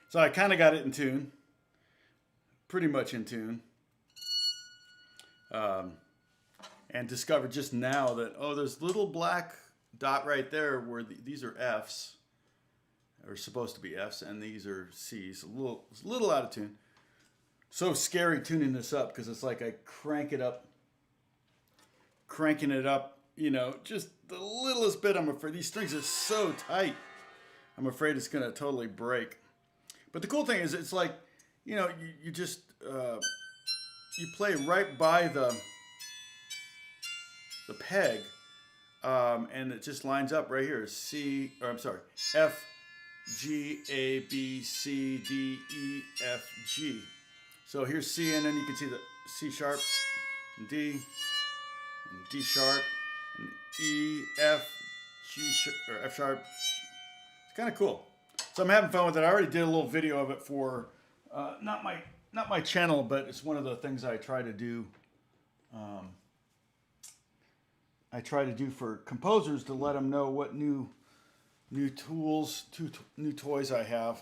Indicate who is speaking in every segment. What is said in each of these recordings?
Speaker 1: So I kind of got it in tune, pretty much in tune, um, and discovered just now that, oh, there's little black dot right there where these are Fs, or supposed to be Fs, and these are Cs. It's a little out of tune. So scary tuning this up because it's like I cranking it up, just the littlest bit. I'm afraid these strings are so tight. I'm afraid it's going to totally break. But the cool thing is, it's like, you just you play right by the peg, and it just lines up right here. F, G, A, B, C, D, E, F, G. So here's C, and then you can see the C sharp, and D sharp, and E, F, or F sharp. It's kind of cool. So I'm having fun with it. I already did a little video of it for not my channel, but it's one of the things I try to do. I try to do for composers to let them know what new tools, new toys I have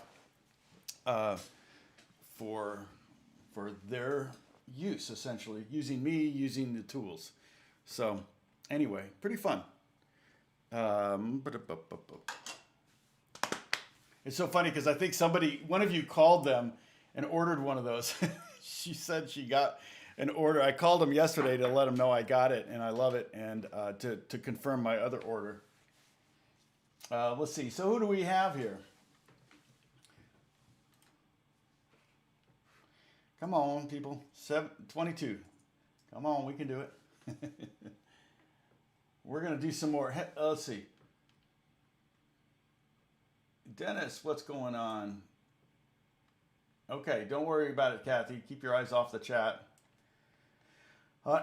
Speaker 1: for their use, essentially using the tools. So anyway, pretty fun. It's so funny because I think one of you called them and ordered one of those. She said she got an order. I called them yesterday to let them know I got it and I love it, and to confirm my other order. Let's see. So who do we have here? Come on, people. 22. Come on, we can do it. We're going to do some more. Let's see. Dennis, what's going on? Okay, don't worry about it, Kathy. Keep your eyes off the chat.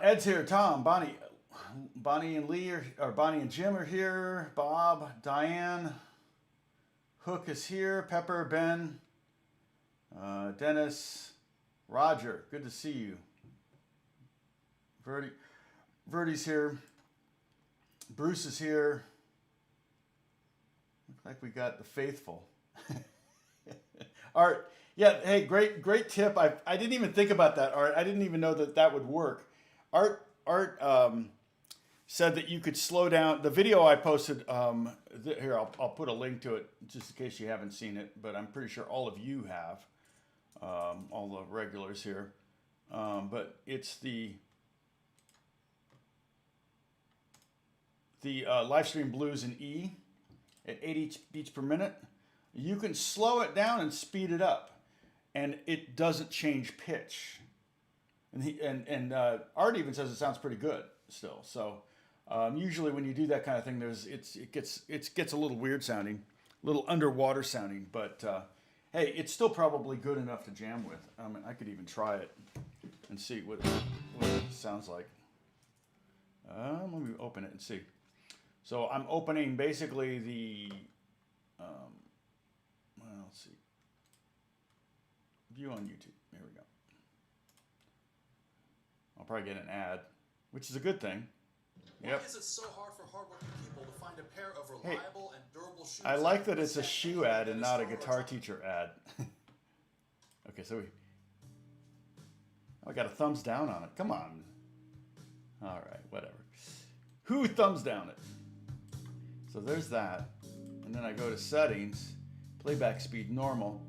Speaker 1: Ed's here. Tom, Bonnie and Lee or Bonnie and Jim are here. Bob, Diane, Hook is here. Pepper, Ben, Dennis, Roger. Good to see you. Verdi's here. Bruce is here. Looks like we got the faithful. Art, yeah, hey, great tip. I didn't even think about that, Art. I didn't even know that would work. Art said that you could slow down. The video I posted, here, I'll put a link to it just in case you haven't seen it, but I'm pretty sure all of you have, all the regulars here. But it's the live stream blues in E at 80 beats per minute. You can slow it down and speed it up, and it doesn't change pitch. And Art even says it sounds pretty good still. So usually when you do that kind of thing, it gets a little weird sounding, a little underwater sounding. But hey, it's still probably good enough to jam with. I could even try it and see what it sounds like. Let me open it and see. So I'm opening basically the, let's see, view on YouTube. Here we go. I'll probably get an ad, which is a good thing. Yep.
Speaker 2: Why is it so hard for hardworking people to find a pair of reliable and durable shoes?
Speaker 1: I like that it's a shoe ad and not a guitar teacher ad. Okay, so I got a thumbs down on it. Come on. All right, whatever. Who thumbs down it? So there's that. And then I go to settings, playback speed normal.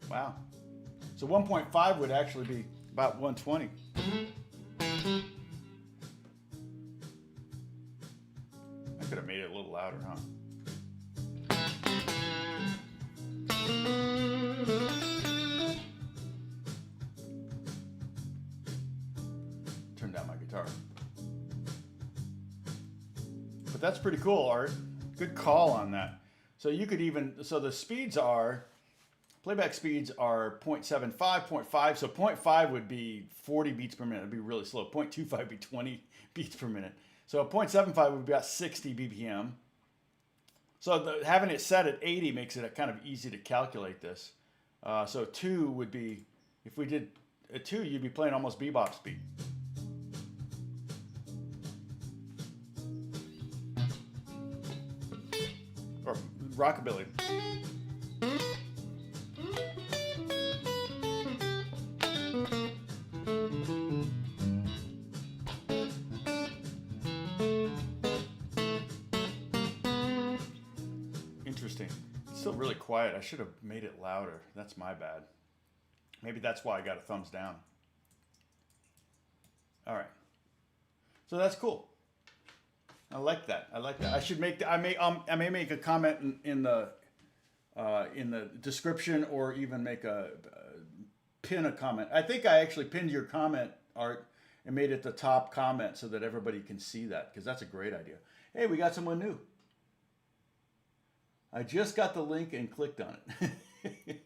Speaker 1: Wow. So 1.5 would actually be about 120. I could have made it a little louder, huh? Turn down my guitar. But that's pretty cool, Art. Good call on that. So you could even, so the speeds are, playback speeds are 0.75, 0.5. So 0.5 would be 40 beats per minute. It'd be really slow. 0.25 would be 20 beats per minute. So 0.75 would be about 60 BPM. So having it set at 80 makes it kind of easy to calculate this. So 2 would be, if we did a 2, you'd be playing almost bebop speed. rockabilly. Interesting. It's still really quiet. I should have made it louder. That's my bad. Maybe that's why I got a thumbs down. All right. So that's cool. I like that. I like that. I should make. I may make a comment in the description, or even make pin a comment. I think I actually pinned your comment, Art, and made it the top comment so that everybody can see that, because that's a great idea. Hey, we got someone new. I just got the link and clicked on it.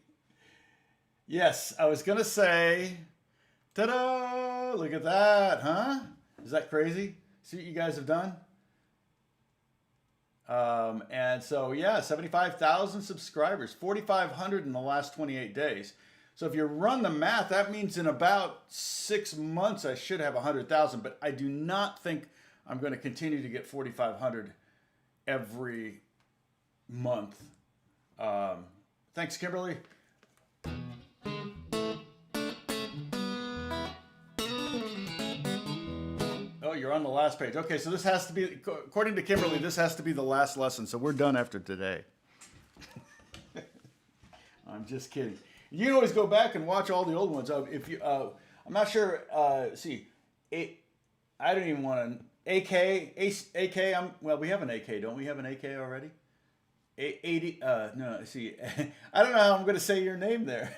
Speaker 1: Yes, I was gonna say, ta-da! Look at that, huh? Is that crazy? See what you guys have done? And so, yeah, 75,000 subscribers, 4,500 in the last 28 days. So if you run the math, that means in about 6 months, I should have 100,000, but I do not think I'm going to continue to get 4,500 every month. Thanks, Kimberly. Oh, you're on the last page. Okay, so this has to be, according to Kimberly, this has to be the last lesson. So we're done after today. I'm just kidding. You can always go back and watch all the old ones. If you, I'm not sure. I don't even want to. AK. Well, we have an AK, don't we? Have an AK already? 80. No. See, I don't know how I'm going to say your name there.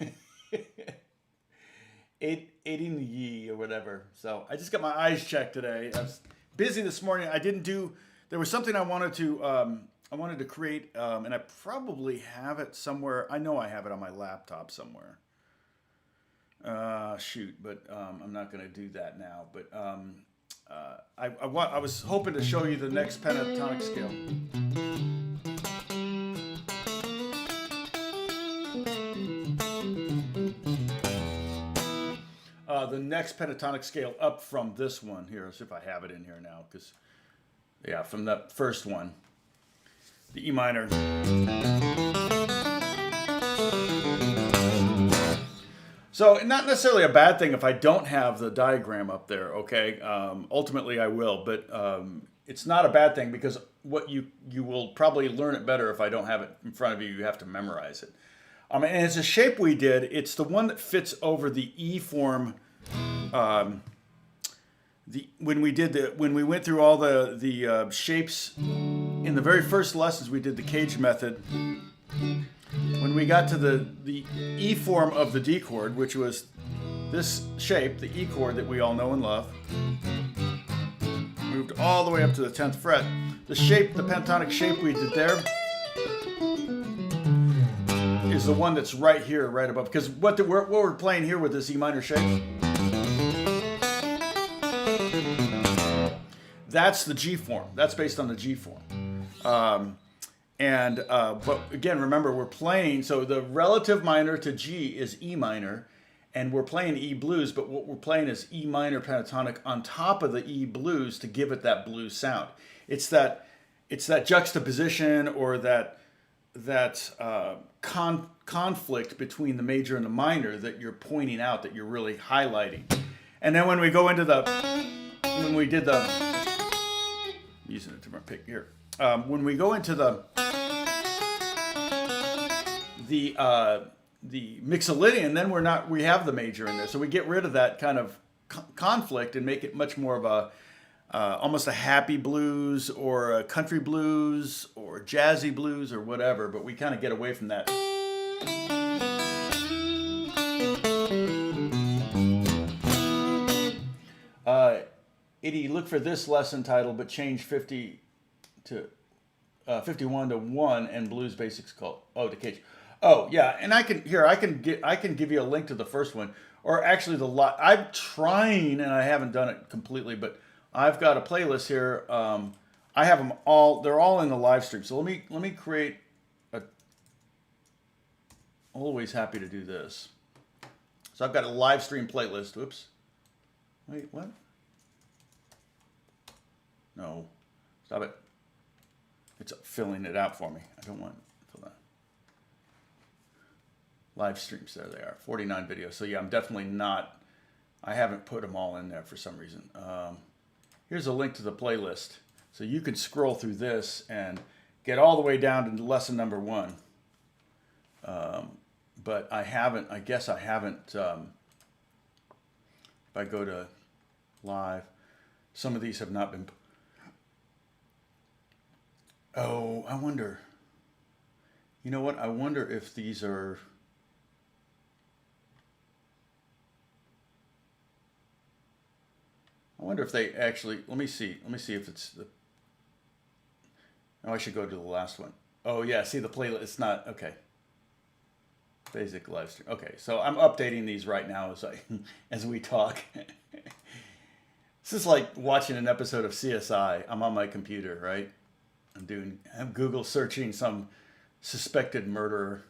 Speaker 1: 80 Yi or whatever. So I just got my eyes checked today. I was busy this morning. I didn't do. There was something I wanted to create, and I probably have it somewhere. I know I have it on my laptop somewhere. Shoot, but I'm not going to do that now. But I was hoping to show you the next pentatonic scale. The next pentatonic scale up from this one here. Let's see if I have it in here now, because yeah, from the first one, the E minor. So not necessarily a bad thing if I don't have the diagram up there. Okay, ultimately I will, but it's not a bad thing, because what you will probably learn it better if I don't have it in front of you. You have to memorize it. And it's a shape we did. It's the one that fits over the E form. When we went through all the shapes in the very first lessons, we did the cage method. When we got to the E form of the D chord, which was this shape, the E chord that we all know and love, moved all the way up to the 10th fret. The shape, the pentatonic shape we did there, is the one that's right here, right above. Because what we're playing here with this E minor shape, that's the G form. That's based on the G form. But again, remember, we're playing, so the relative minor to G is E minor, and we're playing E blues, but what we're playing is E minor pentatonic on top of the E blues to give it that blues sound. It's that juxtaposition, or that conflict between the major and the minor that you're pointing out, that you're really highlighting. And then when we go into when we did using a different pick here. When we go into the Mixolydian, then we have the major in there, so we get rid of that kind of conflict and make it much more of a almost a happy blues, or a country blues, or jazzy blues, or whatever. But we kind of get away from that. Itty, look for this lesson title, but change 51 to 1 and blues basics called to cage. Oh yeah, and I can give you a link to the first one, or actually I'm trying, and I haven't done it completely, but I've got a playlist here. I have them all. They're all in the live stream. So let me create a. Always happy to do this. So I've got a live stream playlist. Whoops. Wait, what? No, stop it. It's filling it out for me. I don't want live streams. There they are, 49 videos. So yeah, I'm definitely not, I haven't put them all in there for some reason. Here's a link to the playlist. So you can scroll through this and get all the way down to lesson number 1. But I guess I haven't, if I go to live, some of these have not been, oh, I wonder, you know what? I wonder if these are, I wonder if they actually, let me see if it's the, oh, I should go to the last one. Oh yeah, see the playlist, it's not, okay. Basic live stream. Okay, so I'm updating these right now as we talk. This is like watching an episode of CSI. I'm on my computer, right? I'm Google searching some suspected murderer.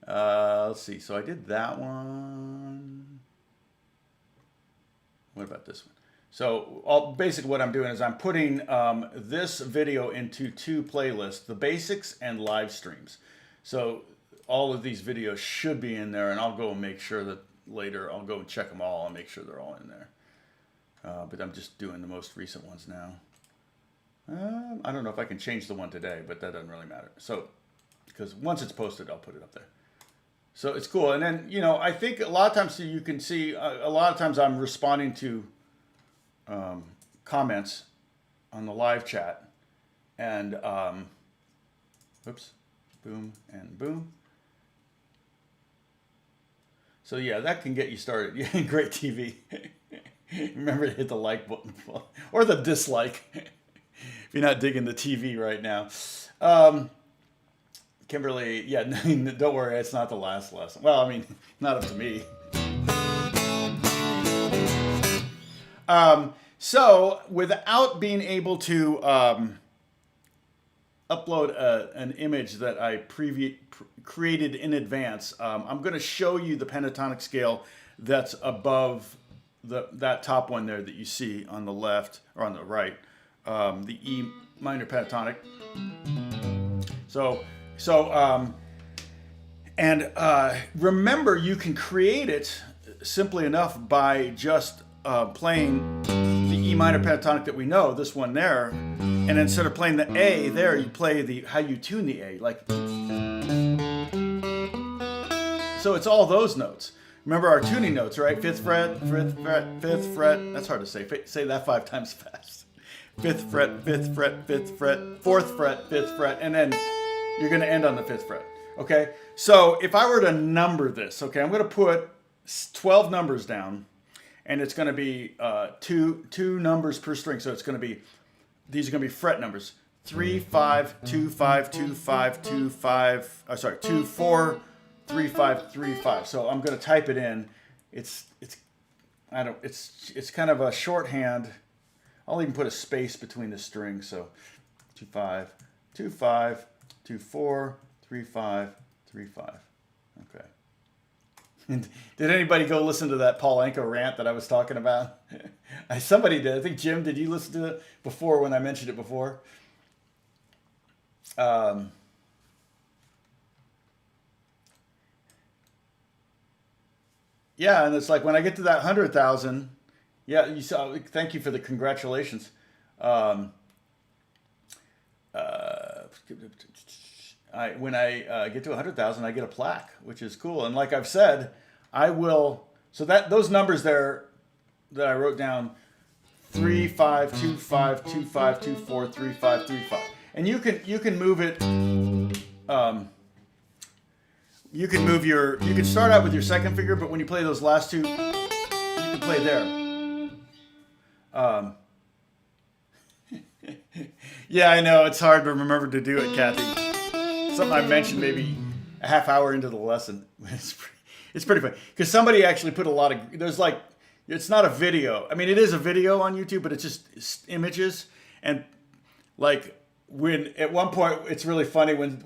Speaker 1: Let's see. So I did that one. What about this one? So basically what I'm doing is I'm putting this video into 2 playlists, the basics and live streams. So all of these videos should be in there, and I'll go and make sure that later I'll go and check them all and make sure they're all in there. But I'm just doing the most recent ones now. I don't know if I can change the one today, but that doesn't really matter. So, because once it's posted, I'll put it up there. So it's cool. And then, you know, I think a lot of times you can see, a lot of times I'm responding to comments on the live chat. And, oops, boom and boom. So yeah, that can get you started. Yeah, great TV. Remember to hit the like button or the dislike if you're not digging the TV right now. Kimberly, yeah, don't worry, it's not the last lesson. Well, I mean, not up to me. So without being able to upload an image that I created in advance, I'm going to show you the pentatonic scale that's above that top one there that you see on the left or on the right, the E minor pentatonic. Remember, you can create it simply enough by just playing the E minor pentatonic that we know, this one there, and instead of playing the A there, you play how you tune the A, like. So it's all those notes. Remember our tuning notes, right? 5th fret, 5th fret, 5th fret. That's hard to say. Say that 5 times fast. 5th fret, 5th fret, 5th fret, 4th fret, 5th fret, and then you're going to end on the 5th fret. Okay? So if I were to number this, okay, I'm going to put 12 numbers down, and it's going to be two numbers per string. So it's going to be, these are going to be fret numbers. 3, 5, 2, 5, 2, 5, 2, 5, 2, 4, 3, 5, 3, 5. So I'm going to type it in. It's kind of a shorthand. I'll even put a space between the strings. So 2, 5, 2, 5, 2, 4, 3, 5, 3, 5. Okay. Did anybody go listen to that Paul Anka rant that I was talking about? Somebody did. I think Jim, did you listen to it before when I mentioned it before? Yeah, and it's like when I get to that 100,000, yeah, you saw. Thank you for the congratulations. When I get to 100,000, I get a plaque, which is cool. And like I've said, I will. So those numbers there that I wrote down, 3, 5, 2, 5, 2, 5, 2, 4, 3, 5, 3, 5, and you can move it. You can start out with your second finger, but when you play those last two, you can play there. Yeah, I know, it's hard to remember to do it, Kathy. Something I mentioned maybe a half hour into the lesson. It's pretty funny. Because somebody actually put it's not a video. I mean, it is a video on YouTube, but it's just images. And like, at one point, it's really funny when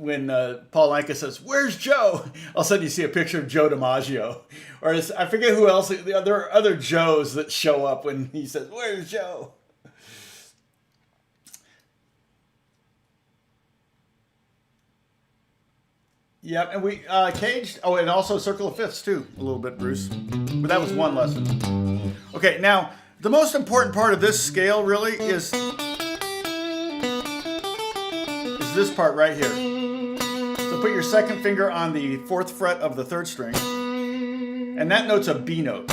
Speaker 1: Paul Anka says, "Where's Joe?" All of a sudden you see a picture of Joe DiMaggio. Or I forget who else. There are other Joes that show up when he says, "Where's Joe?" Yep, and we caged. Oh, and also circle of fifths too, a little bit, Bruce. But that was one lesson. Okay, now the most important part of this scale really is this part right here. So put your second finger on the 4th fret of the 3rd string, and that note's a B note.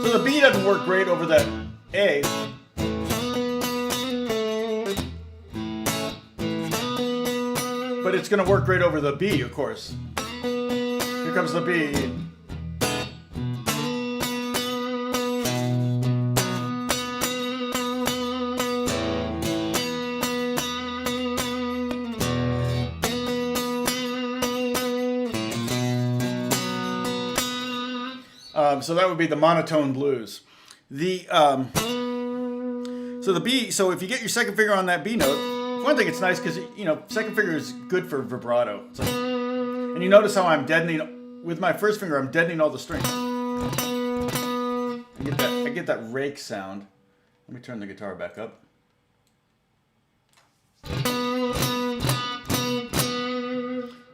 Speaker 1: So the B doesn't work great over that A. But it's going to work great over the B, of course. Here comes the B. So that would be the monotone blues. So the B, so if you get your second finger on that B note, one thing it's nice because, second finger is good for vibrato. And you notice how I'm deadening, with my first finger, I'm deadening all the strings. I get that rake sound. Let me turn the guitar back up.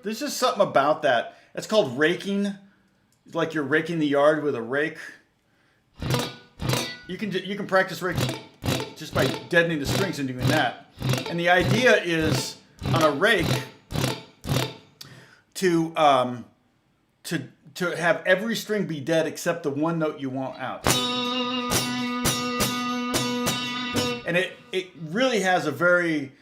Speaker 1: There's just something about that. It's called raking. It's like you're raking the yard with a rake. You can practice raking just by deadening the strings and doing that. And the idea is on a rake to have every string be dead except the one note you want out. And it really has a very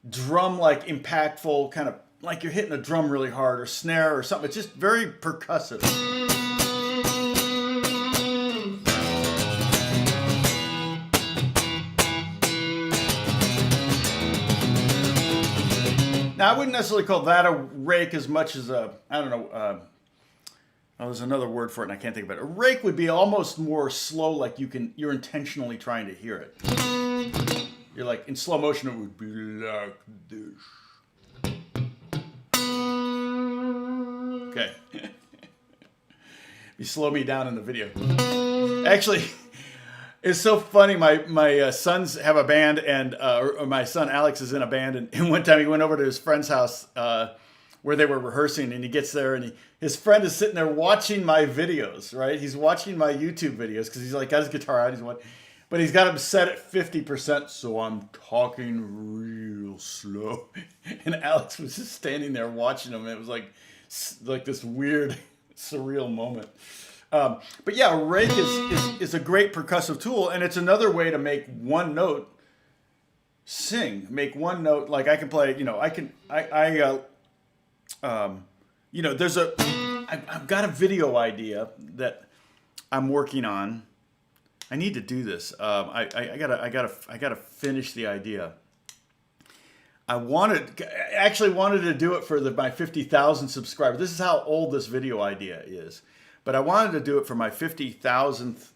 Speaker 1: drum-like, impactful kind of, like you're hitting a drum really hard or snare or something. It's just very percussive. Now, I wouldn't necessarily call that a rake as much as a, I don't know, there's another word for it and I can't think of it. A rake would be almost more slow, like you're intentionally trying to hear it. You're like, in slow motion, it would be like this. Okay. You slow me down in the video. Actually, it's so funny. My sons have a band, and or my son Alex is in a band. And one time he went over to his friend's house where they were rehearsing, and he gets there, and his friend is sitting there watching my videos. Right? He's watching my YouTube videos because he's like got his guitar out. But he's got him set at 50%, so I'm talking real slow. And Alex was just standing there watching him. And it was like this weird, surreal moment. But yeah, a rake is a great percussive tool, and it's another way to make one note sing. Make one note, like I can play, I've got a video idea that I'm working on. I need to do this. I gotta finish the idea. I actually wanted to do it for my 50,000 subscribers. This is how old this video idea is. But I wanted to do it for my 50,000th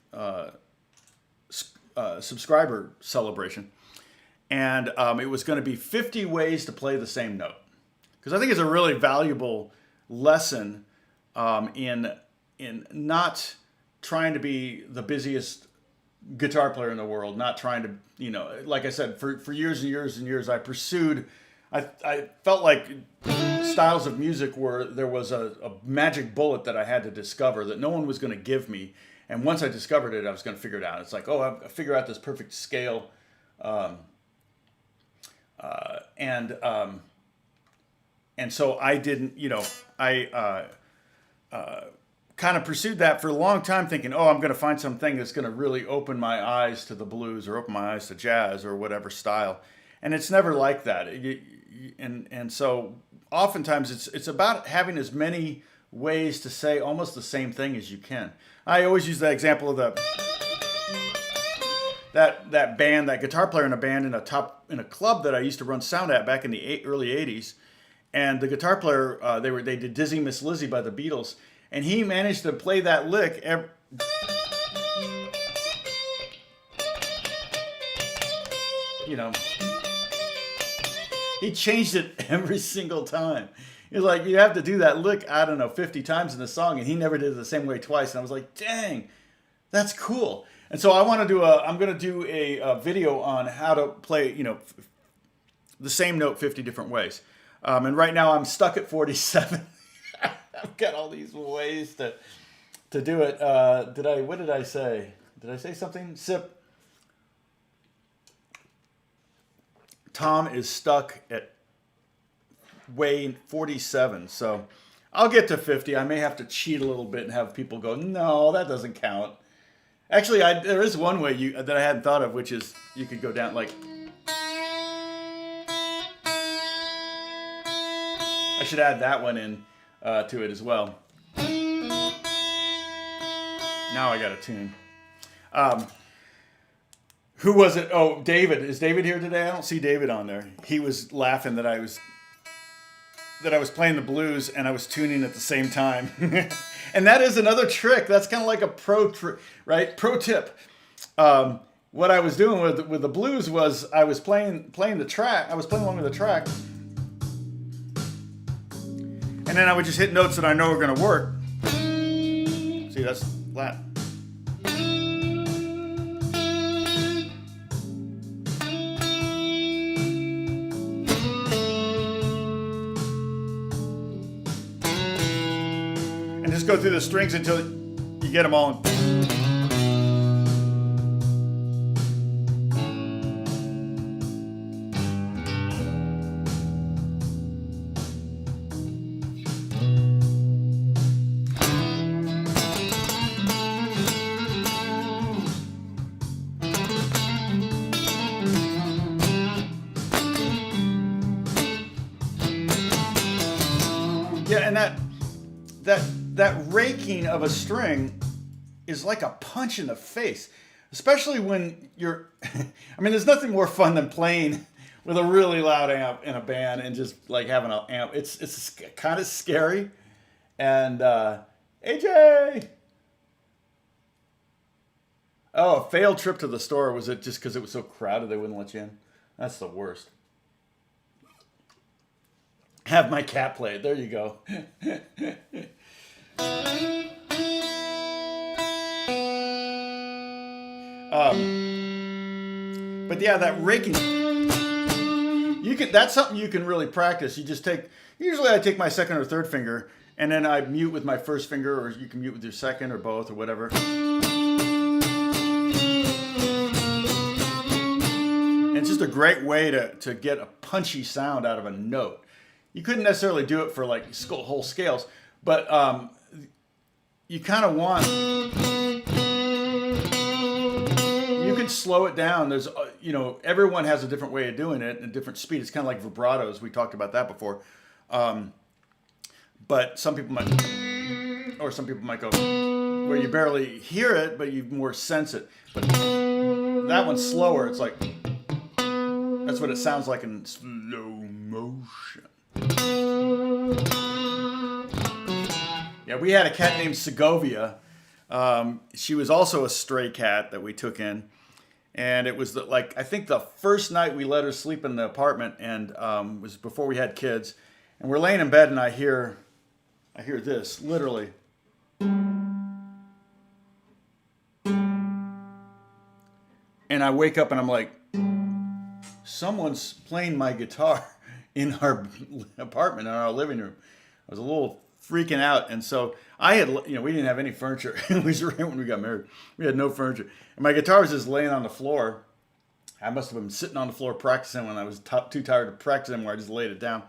Speaker 1: subscriber celebration. And it was going to be 50 ways to play the same note. Because I think it's a really valuable lesson in not trying to be the busiest guitar player in the world, not trying to, like I said, for years and years and years, I felt like styles of music where there was a magic bullet that I had to discover that no one was going to give me. And once I discovered it, I was going to figure it out. It's like, I figure out this perfect scale. And so I didn't, kind of pursued that for a long time thinking, I'm going to find something that's going to really open my eyes to the blues or open my eyes to jazz or whatever style. And it's never like that. And so oftentimes it's about having as many ways to say almost the same thing as you can. I always use that example of that band, that guitar player in a band in a club that I used to run sound at back in the early 80s. And the guitar player, they did Dizzy Miss Lizzie by the Beatles. And he managed to play that lick he changed it every single time. He's like, you have to do that lick, I don't know, 50 times in the song, and he never did it the same way twice. And I was like, dang, that's cool. And so I'm going to do a video on how to play, the same note 50 different ways. And right now I'm stuck at 47. I've got all these ways to do it. What did I say? Did I say something? Sip. Tom is stuck at way 47. So I'll get to 50. I may have to cheat a little bit and have people go, no, that doesn't count. Actually, there is one way that I hadn't thought of, which is you could go down like... I should add that one in to it as well. Now I got a tune. Who was it? Oh, David. Is David here today? I don't see David on there. He was laughing that I was playing the blues and I was tuning at the same time. And that is another trick. That's kind of like a pro tip. What I was doing with the blues was I was playing the track. I was playing along with the track. And then I would just hit notes that I know are going to work. See, that's flat. And just go through the strings until you get them all. Yeah, and that raking of a string is like a punch in the face, especially when you're, I mean, there's nothing more fun than playing with a really loud amp in a band and just like having an amp. It's kind of scary. And AJ! Oh, a failed trip to the store. Was it just because it was so crowded they wouldn't let you in? That's the worst. Have my cat play it. There you go. But yeah, that raking, that's something you can really practice. Usually I take my second or third finger and then I mute with my first finger, or you can mute with your second or both or whatever. And it's just a great way to get a punchy sound out of a note. You couldn't necessarily do it for like whole scales, but you kind of want, you can slow it down. There's, everyone has a different way of doing it and a different speed. It's kind of like vibratos. We talked about that before. But some people might go where you barely hear it, but you more sense it. But that one's slower. It's like, that's what it sounds like in slow motion. Yeah, we had a cat named Segovia. She was also a stray cat that we took in. And it was I think the first night we let her sleep in the apartment, and was before we had kids. And we're laying in bed and I hear this, literally. And I wake up and I'm like, someone's playing my guitar in our apartment, in our living room. I was a little freaking out. And so I had, we didn't have any furniture. It was right when we got married. We had no furniture. And my guitar was just laying on the floor. I must have been sitting on the floor practicing when I was too tired to practice anymore. I just laid it down.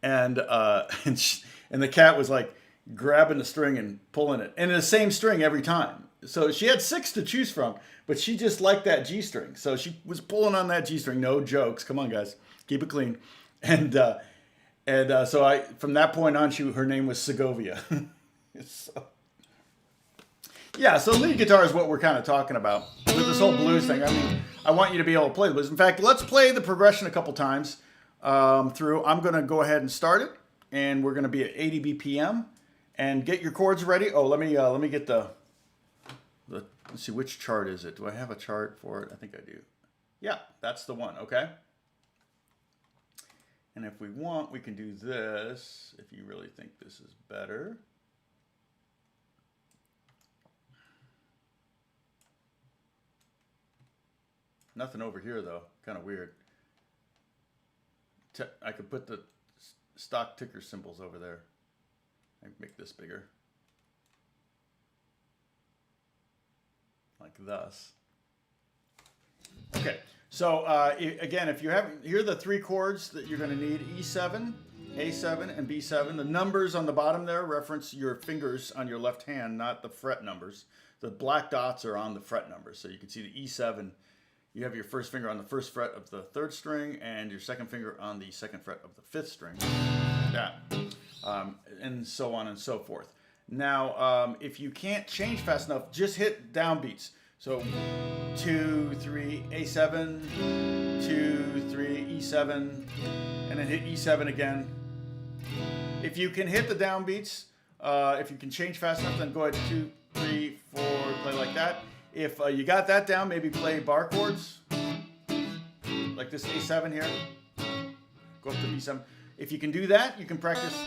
Speaker 1: And and the cat was like grabbing the string and pulling it. And the same string every time. So she had 6 to choose from, but she just liked that G string. So she was pulling on that G string. No jokes. Come on, guys. Keep it clean. And so from that point on, her name was Segovia. So lead guitar is what we're kind of talking about with this whole blues thing. I mean, I want you to be able to play the blues. In fact, let's play the progression a couple times through. I'm going to go ahead and start it, and we're going to be at 80 BPM. And get your chords ready. Oh, let me get let's see, which chart is it? Do I have a chart for it? I think I do. Yeah, that's the one. Okay. And if we want, we can do this, if you really think this is better. Nothing over here, though. Kind of weird. I could put the stock ticker symbols over there. I can make this bigger. Like thus. Okay, so again, if you have, here are the 3 chords that you're going to need: E7, A7, and B7. The numbers on the bottom there reference your fingers on your left hand, not the fret numbers. The black dots are on the fret numbers, so you can see the E7. You have your first finger on the 1st fret of the 3rd string and your 2nd finger on the 2nd fret of the 5th string. Like that. And so on and so forth. Now, if you can't change fast enough, just hit downbeats. So 2, 3, A7, 2, 3, E7, and then hit E7 again. If you can hit the downbeats, if you can change fast enough, then go ahead 2, 3, 4, play like that. If you got that down, maybe play bar chords, like this A7 here. Go up to B7. If you can do that, you can practice.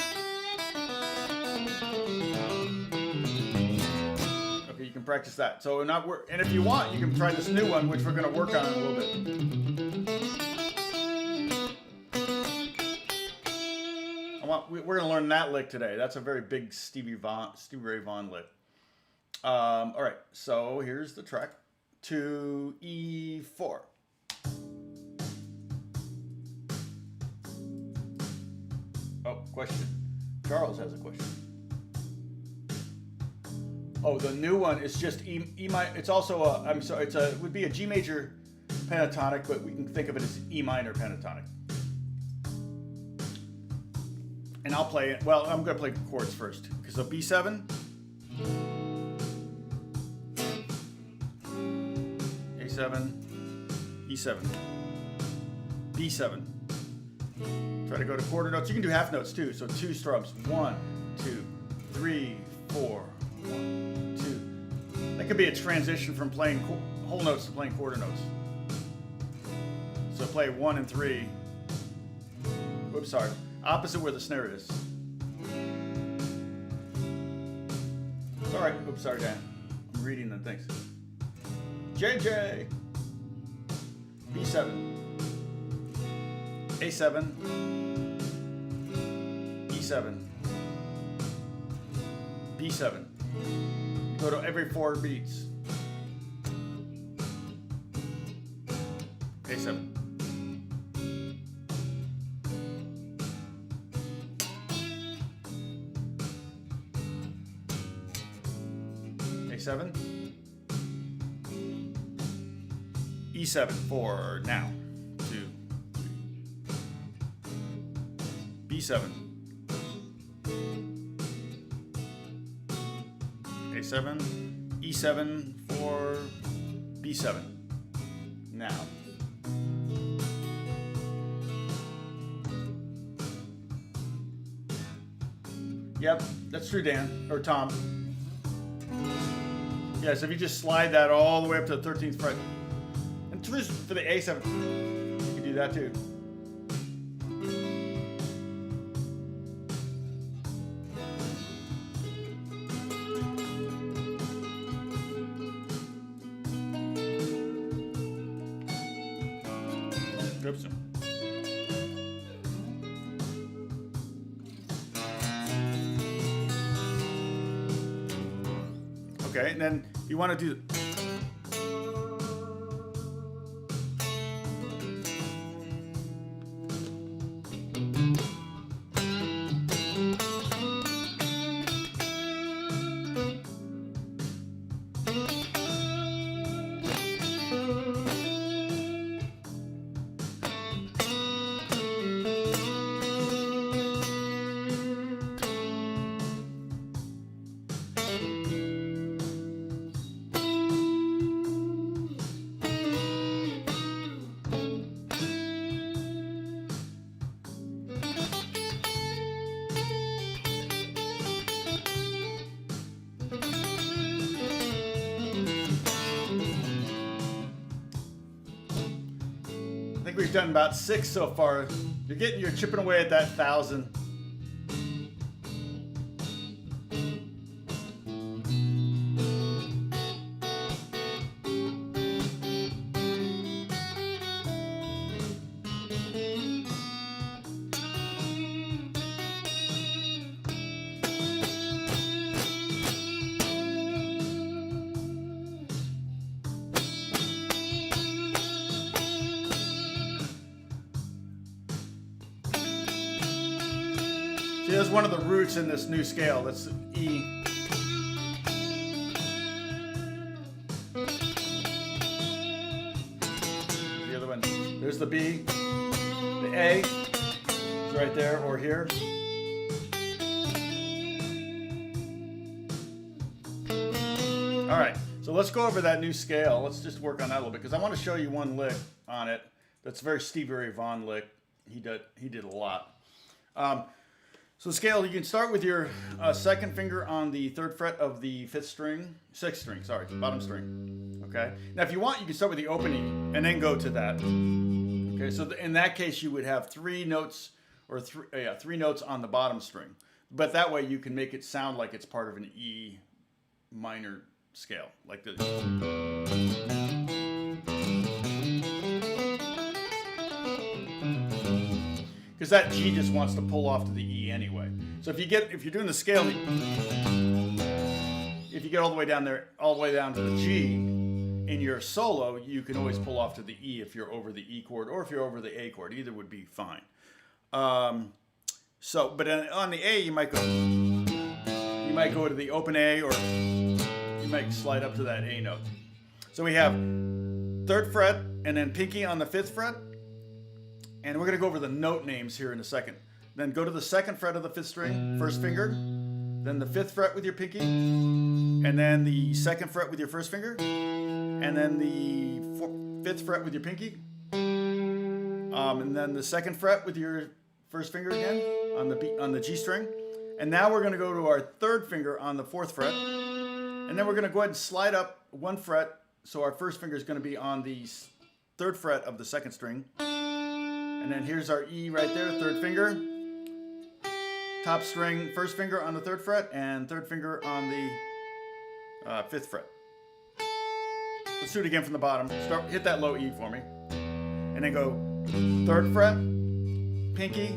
Speaker 1: Okay, you can practice that. So and if you want, you can try this new one, which we're going to work on in a little bit. We're going to learn that lick today. That's a very big Stevie Ray Vaughan lick. All right, so here's the track to E4. Oh, question. Charles has a question. Oh, the new one is just E minor. It's also it would be a G major pentatonic, but we can think of it as E minor pentatonic. And I'll play it. Well, I'm going to play chords first because the B7. A7, E7, B7. Try to go to quarter notes. You can do half notes too. So 2 strums. 1, 2, 3, 4. 1, 2. That could be a transition from playing whole notes to playing quarter notes. So play 1 and 3. Whoops, sorry. Opposite where the snare is. It's all right. Oops, sorry, Dan. I'm reading the things. JJ, B7, A7, E7, B7. Go to every 4 beats. A7. A7. E7 for now. 2, 3. B7. A7. E7 for B7. Now. Yep, that's true, Dan. Or Tom. Yeah, so if you just slide that all the way up to the 13th fret. And for the A7, you can do that too. Oops. Okay, and then you want to do. think we've done about 6 so far. You're chipping away at that 1,000. See, that's one of the roots in this new scale. That's E. The other one. There's the B. The A is right there or here. All right, so let's go over that new scale. Let's just work on that a little bit because I want to show you one lick on it that's a very Stevie Ray Vaughan lick. He did a lot. So the scale, you can start with your second finger on the 3rd fret of the 6th string, sorry, bottom string. Okay. Now, if you want, you can start with the opening and then go to that. Okay. So in that case, you would have 3 notes or 3 notes on the bottom string, but that way you can make it sound like it's part of an E minor scale, like this. Because that G just wants to pull off to the E anyway. So if you're doing the scale, if you get all the way down there, all the way down to the G in your solo, you can always pull off to the E if you're over the E chord or if you're over the A chord. Either would be fine. But on the A, you might go to the open A, or you might slide up to that A note. So we have 3rd fret and then pinky on the 5th fret. And we're going to go over the note names here in a second. Then go to the 2nd fret of the 5th string, 1st finger. Then the 5th fret with your pinky. And then the 2nd fret with your 1st finger. And then the 5th fret with your pinky. And then the 2nd fret with your 1st finger again on the G string. And now we're going to go to our 3rd finger on the 4th fret. And then we're going to go ahead and slide up 1 fret. So our 1st finger is going to be on the 3rd fret of the 2nd string. And then here's our E right there, 3rd finger. Top string, 1st finger on the 3rd fret, and 3rd finger on the 5th fret. Let's do it again from the bottom. Hit that low E for me. And then go 3rd fret, pinky,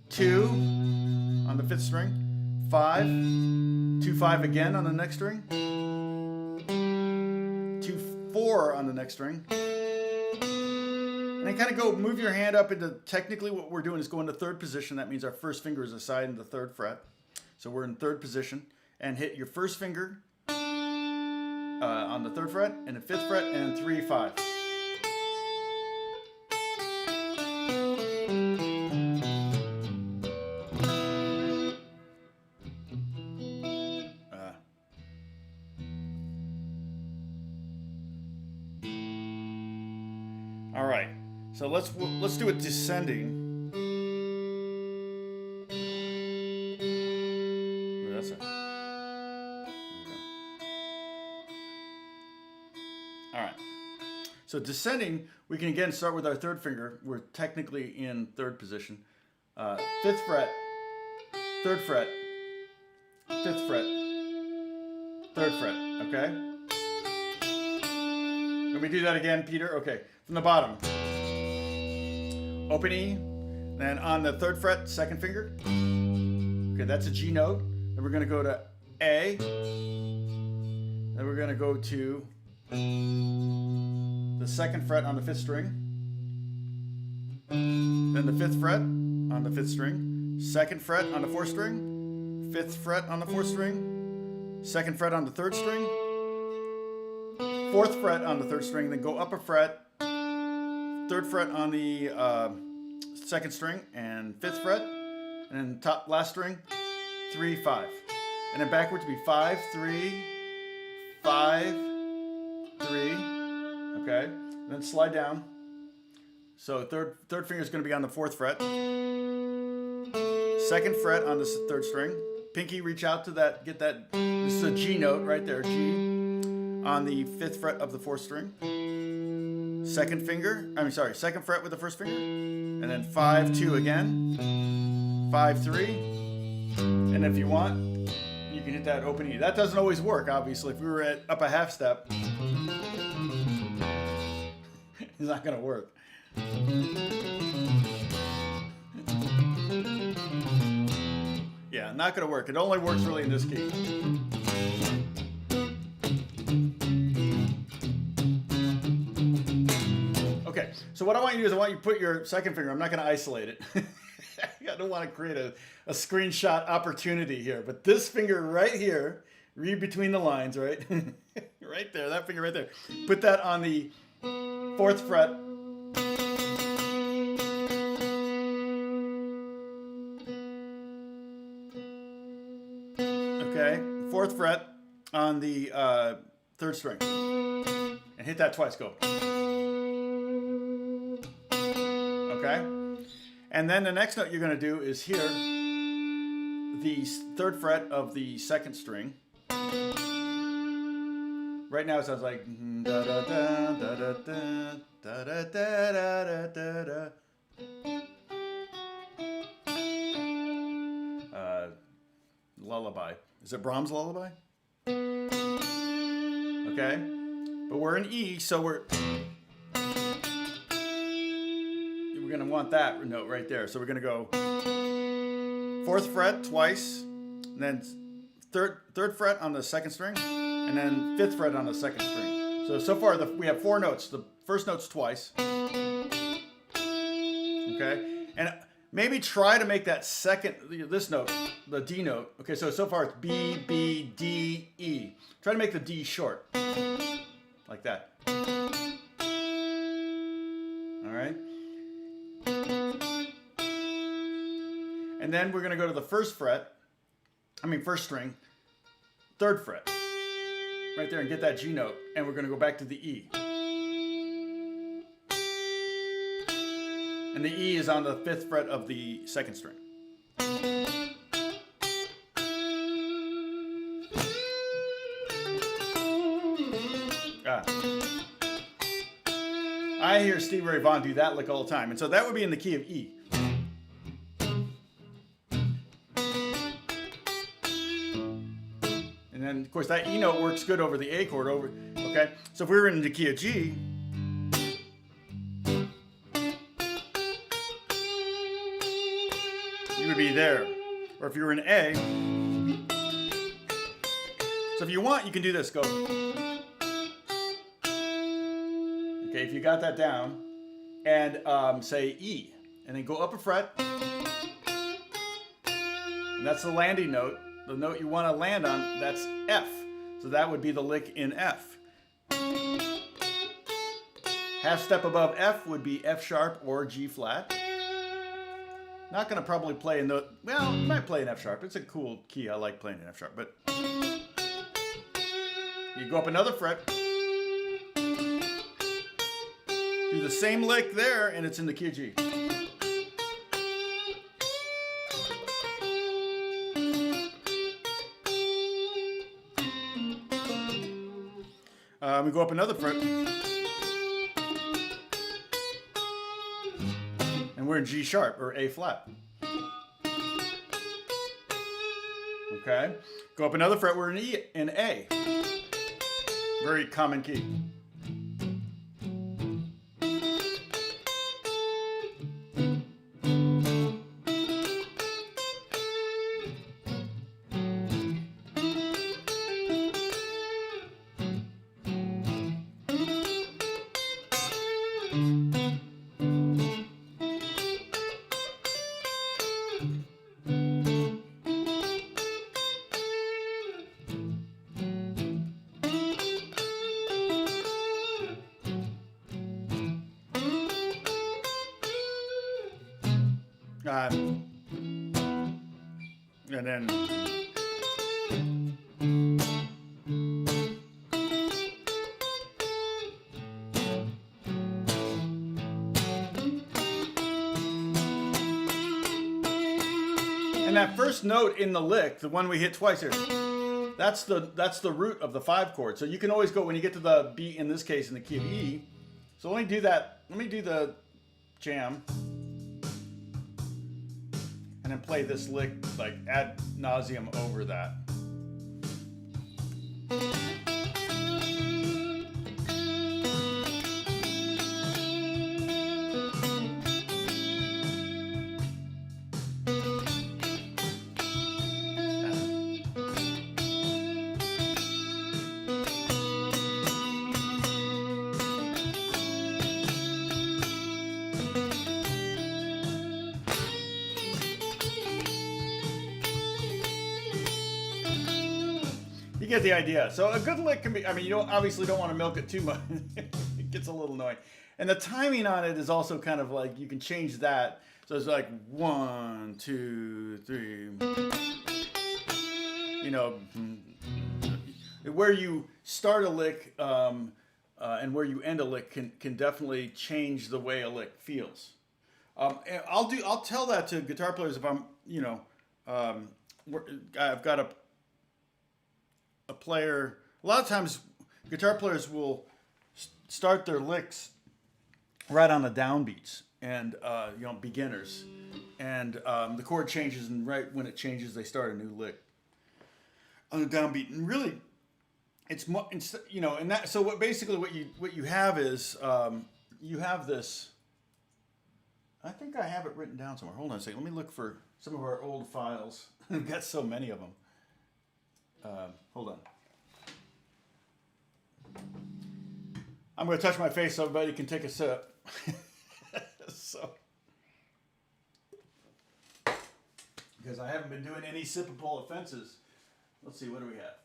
Speaker 1: 2 on the 5th string, 5, 2, 5 again on the next string, 2, 4 on the next string. And then kind of move your hand up into, technically what we're doing is go into 3rd position. That means our 1st finger is assigned to the 3rd fret. So we're in 3rd position. And hit your 1st finger on the 3rd fret, and the 5th fret, and 3, 5. All right. So let's do it descending. Ooh, that's it. All right. So descending, we can again start with our 3rd finger. We're technically in 3rd position. 5th fret, 3rd fret, 5th fret, 3rd fret. Okay. Let me do that again, Peter. Okay. From the bottom. Open E, then on the 3rd fret, 2nd finger. Okay, that's a G note. Then we're going to go to A. Then we're going to go to the 2nd fret on the 5th string. Then the 5th fret on the 5th string. 2nd fret on the 4th string. 5th fret on the 4th string. 2nd fret on the 3rd string. 4th fret on the 3rd string. Then go up a fret. 3rd fret on the 2nd string and 5th fret, and then last string, 3, 5, and then backwards would be 5, 3, 5, 3. Okay, and then slide down. So third finger is going to be on the 4th fret, 2nd fret on the 3rd string. Pinky, reach out to that, get that. This is a G note right there, G, on the 5th fret of the 4th string. second finger. I mean, sorry, second fret with the first finger, and then 5, 2 again, 5, 3, and if you want, you can hit that open E. That doesn't always work, obviously. If we were up a half step, it's not gonna work. Yeah, not gonna work. It only works really in this key. Okay, so what I want you to do is I want you to put your second finger, I'm not gonna isolate it. I don't want to create a screenshot opportunity here, but this finger right here, read between the lines, right? Right there, that finger right there. Put that on the 4th fret. Okay, 4th fret on the 3rd string. And hit that twice, go. Okay? And then the next note you're going to do is here, the 3rd fret of the 2nd string. Right now it sounds like da da da da da da da da da da da. Lullaby. Is it Brahms' Lullaby? Okay, but we're in E, so we're going to want that note right there. So we're going to go 4th fret twice, and then third fret on the 2nd string, and then 5th fret on the 2nd string. So far we have 4 notes. The first note's twice. Okay, and maybe try to make that this note, the D note. Okay, so far it's B, B, D, E. Try to make the D short, like that. All right. And then we're going to go to the first string, 3rd fret, right there, and get that G note, and we're going to go back to the E. And the E is on the 5th fret of the 2nd string. I hear Stevie Ray Vaughan do that lick all the time, and so that would be in the key of E. And then, of course, that E note works good over the A chord. Okay, so if we were in the key of G, you would be there. Or if you were in A, so if you want, you can do this. Go. Okay, if you got that down, and say E, and then go up a fret, and that's the landing note. The note you want to land on, that's F. So that would be the lick in F. Half step above F would be F sharp or G flat. Not going to probably play in the, well, you might play in F sharp. It's a cool key. I like playing in F sharp, but you go up another fret, do the same lick there, and it's in the key of G. We go up another fret, and we're in G sharp or A flat. Okay, go up another fret, we're in E in A. Very common key. And then that first note in the lick, the one we hit twice here, that's the root of the 5 chord. So you can always go, when you get to the B, in this case in the key of E, So let me do that. Let me do the jam. And then play this lick like ad nauseum over that. You get the idea. So a good lick can be, I mean, you don't obviously don't want to milk it too much. It gets a little annoying. And the timing on it is also kind of like, you can change that. So it's like 1, 2, 3. You know, where you start a lick and where you end a lick can definitely change the way a lick feels. And I'll tell that to guitar players if I'm, you know, I've got a player. A lot of times, guitar players will start their licks right on the downbeats, and you know, beginners, and the chord changes, and right when it changes, they start a new lick on the downbeat, and really, it's you know, and that. So what basically what you have is you have this. I think I have it written down somewhere. Hold on a second. Let me look for some of our old files. We've got so many of them. Hold on. I'm going to touch my face so everybody can take a sip. So, because I haven't been doing any sippable offenses. Let's see, what do we have?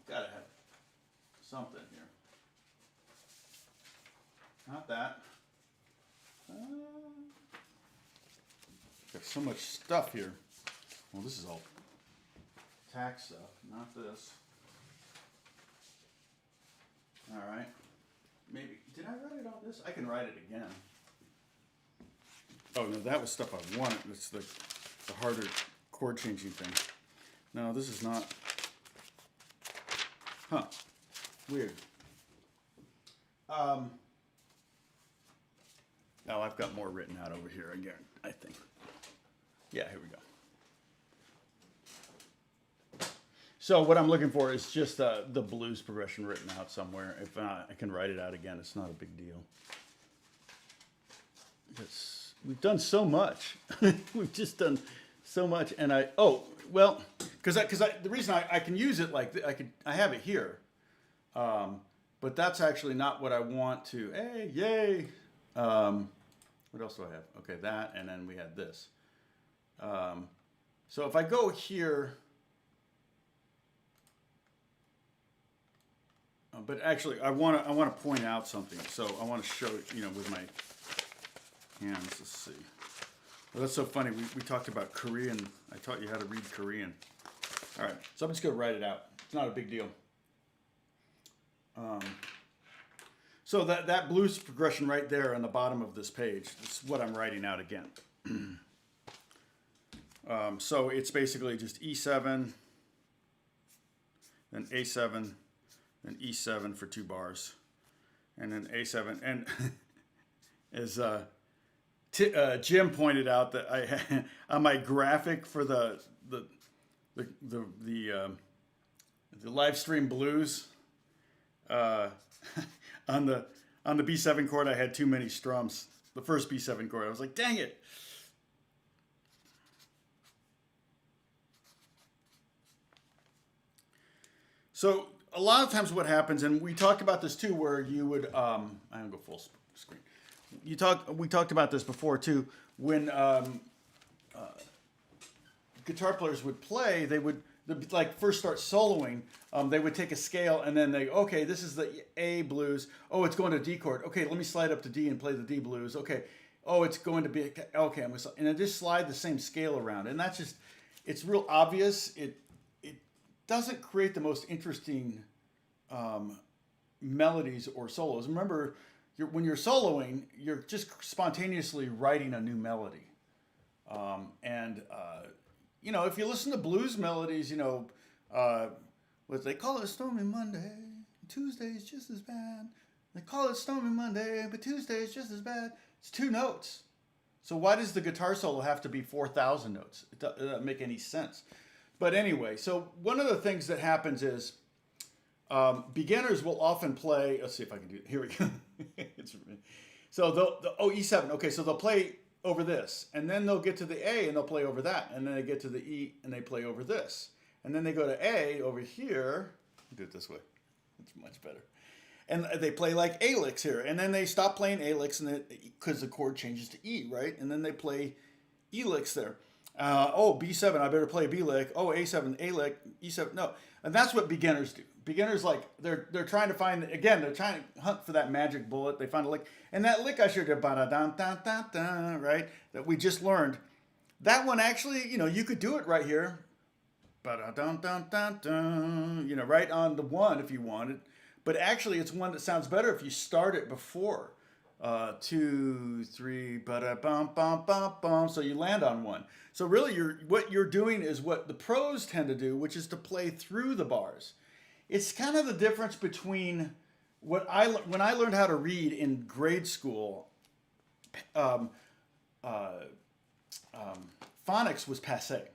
Speaker 1: Gotta have something here. Not that. Got so much stuff here. Well, this is all tax stuff, not this. All right. Maybe, did I write it on this? I can write it again. Oh, no, that was stuff I wanted. It's the harder chord changing thing. No, this is not. Huh. Weird. Oh, I've got more written out over here again, I think. Yeah, here we go. So what I'm looking for is just the blues progression written out somewhere. If not, I can write it out again. It's not a big deal. We've done so much. We've just done so much, and the reason I can use it like I have it here, but that's actually not what I want to. Hey, yay! What else do I have? Okay, that, and then we had this. So if I go here. But actually, I want to point out something. So I want to show, you know, with my hands. Let's see. Well, that's so funny. We talked about Korean. I taught you how to read Korean. All right. So I'm just going to write it out. It's not a big deal. So that blues progression right there on the bottom of this page is what I'm writing out again. So it's basically just E7, then A7, then E7 for 2 bars, and then A7. And as Jim pointed out, that I on my graphic for the live stream blues, on the B7 chord, I had too many strums. The first B7 chord, I was like, dang it. So a lot of times what happens, and we talked about this too, where you would, I'm gonna go full screen. We talked about this before too, when guitar players would play, they would like first start soloing, they would take a scale and then okay, this is the A blues. Oh, it's going to D chord. Okay, let me slide up to D and play the D blues. Okay, oh, it's going to be, okay, and I just slide the same scale around. And that's just, it's real obvious. It doesn't create the most interesting melodies or solos. Remember, when you're soloing, you're just spontaneously writing a new melody. You know, if you listen to blues melodies, you know, what they call it, a stormy Monday, Tuesday's just as bad. They call it Stormy Monday, but Tuesday is just as bad. It's 2 notes. So why does the guitar solo have to be 4,000 notes? It doesn't make any sense. But anyway, so one of the things that happens is beginners will often play. Let's see if I can do it. Here we go. So E7. Okay, so they'll play over this, and then they'll get to the A and they'll play over that, and then they get to the E and they play over this, and then they go to A over here. Do it this way. It's much better. And they play like A licks here, and then they stop playing A licks, and because the chord changes to E, right? And then they play E licks there. B7, I better play a B lick. Oh, A7, A lick, E7. No, and that's what beginners do. Beginners, like, they're trying to find, again, they're trying to hunt for that magic bullet. They find a lick, and that lick I sure did, ba-da-dun-dun-dun-dun, right? That we just learned. That one actually, you could do it right here, ba-da-dun-dun-dun-dun, right on the 1 if you wanted. But actually, it's one that sounds better if you start it before. 2, 3, ba-da-bum-bum-bum-bum. So you land on 1. So really, what you're doing is what the pros tend to do, which is to play through the bars. It's kind of the difference between when I learned how to read in grade school. Phonics was passé.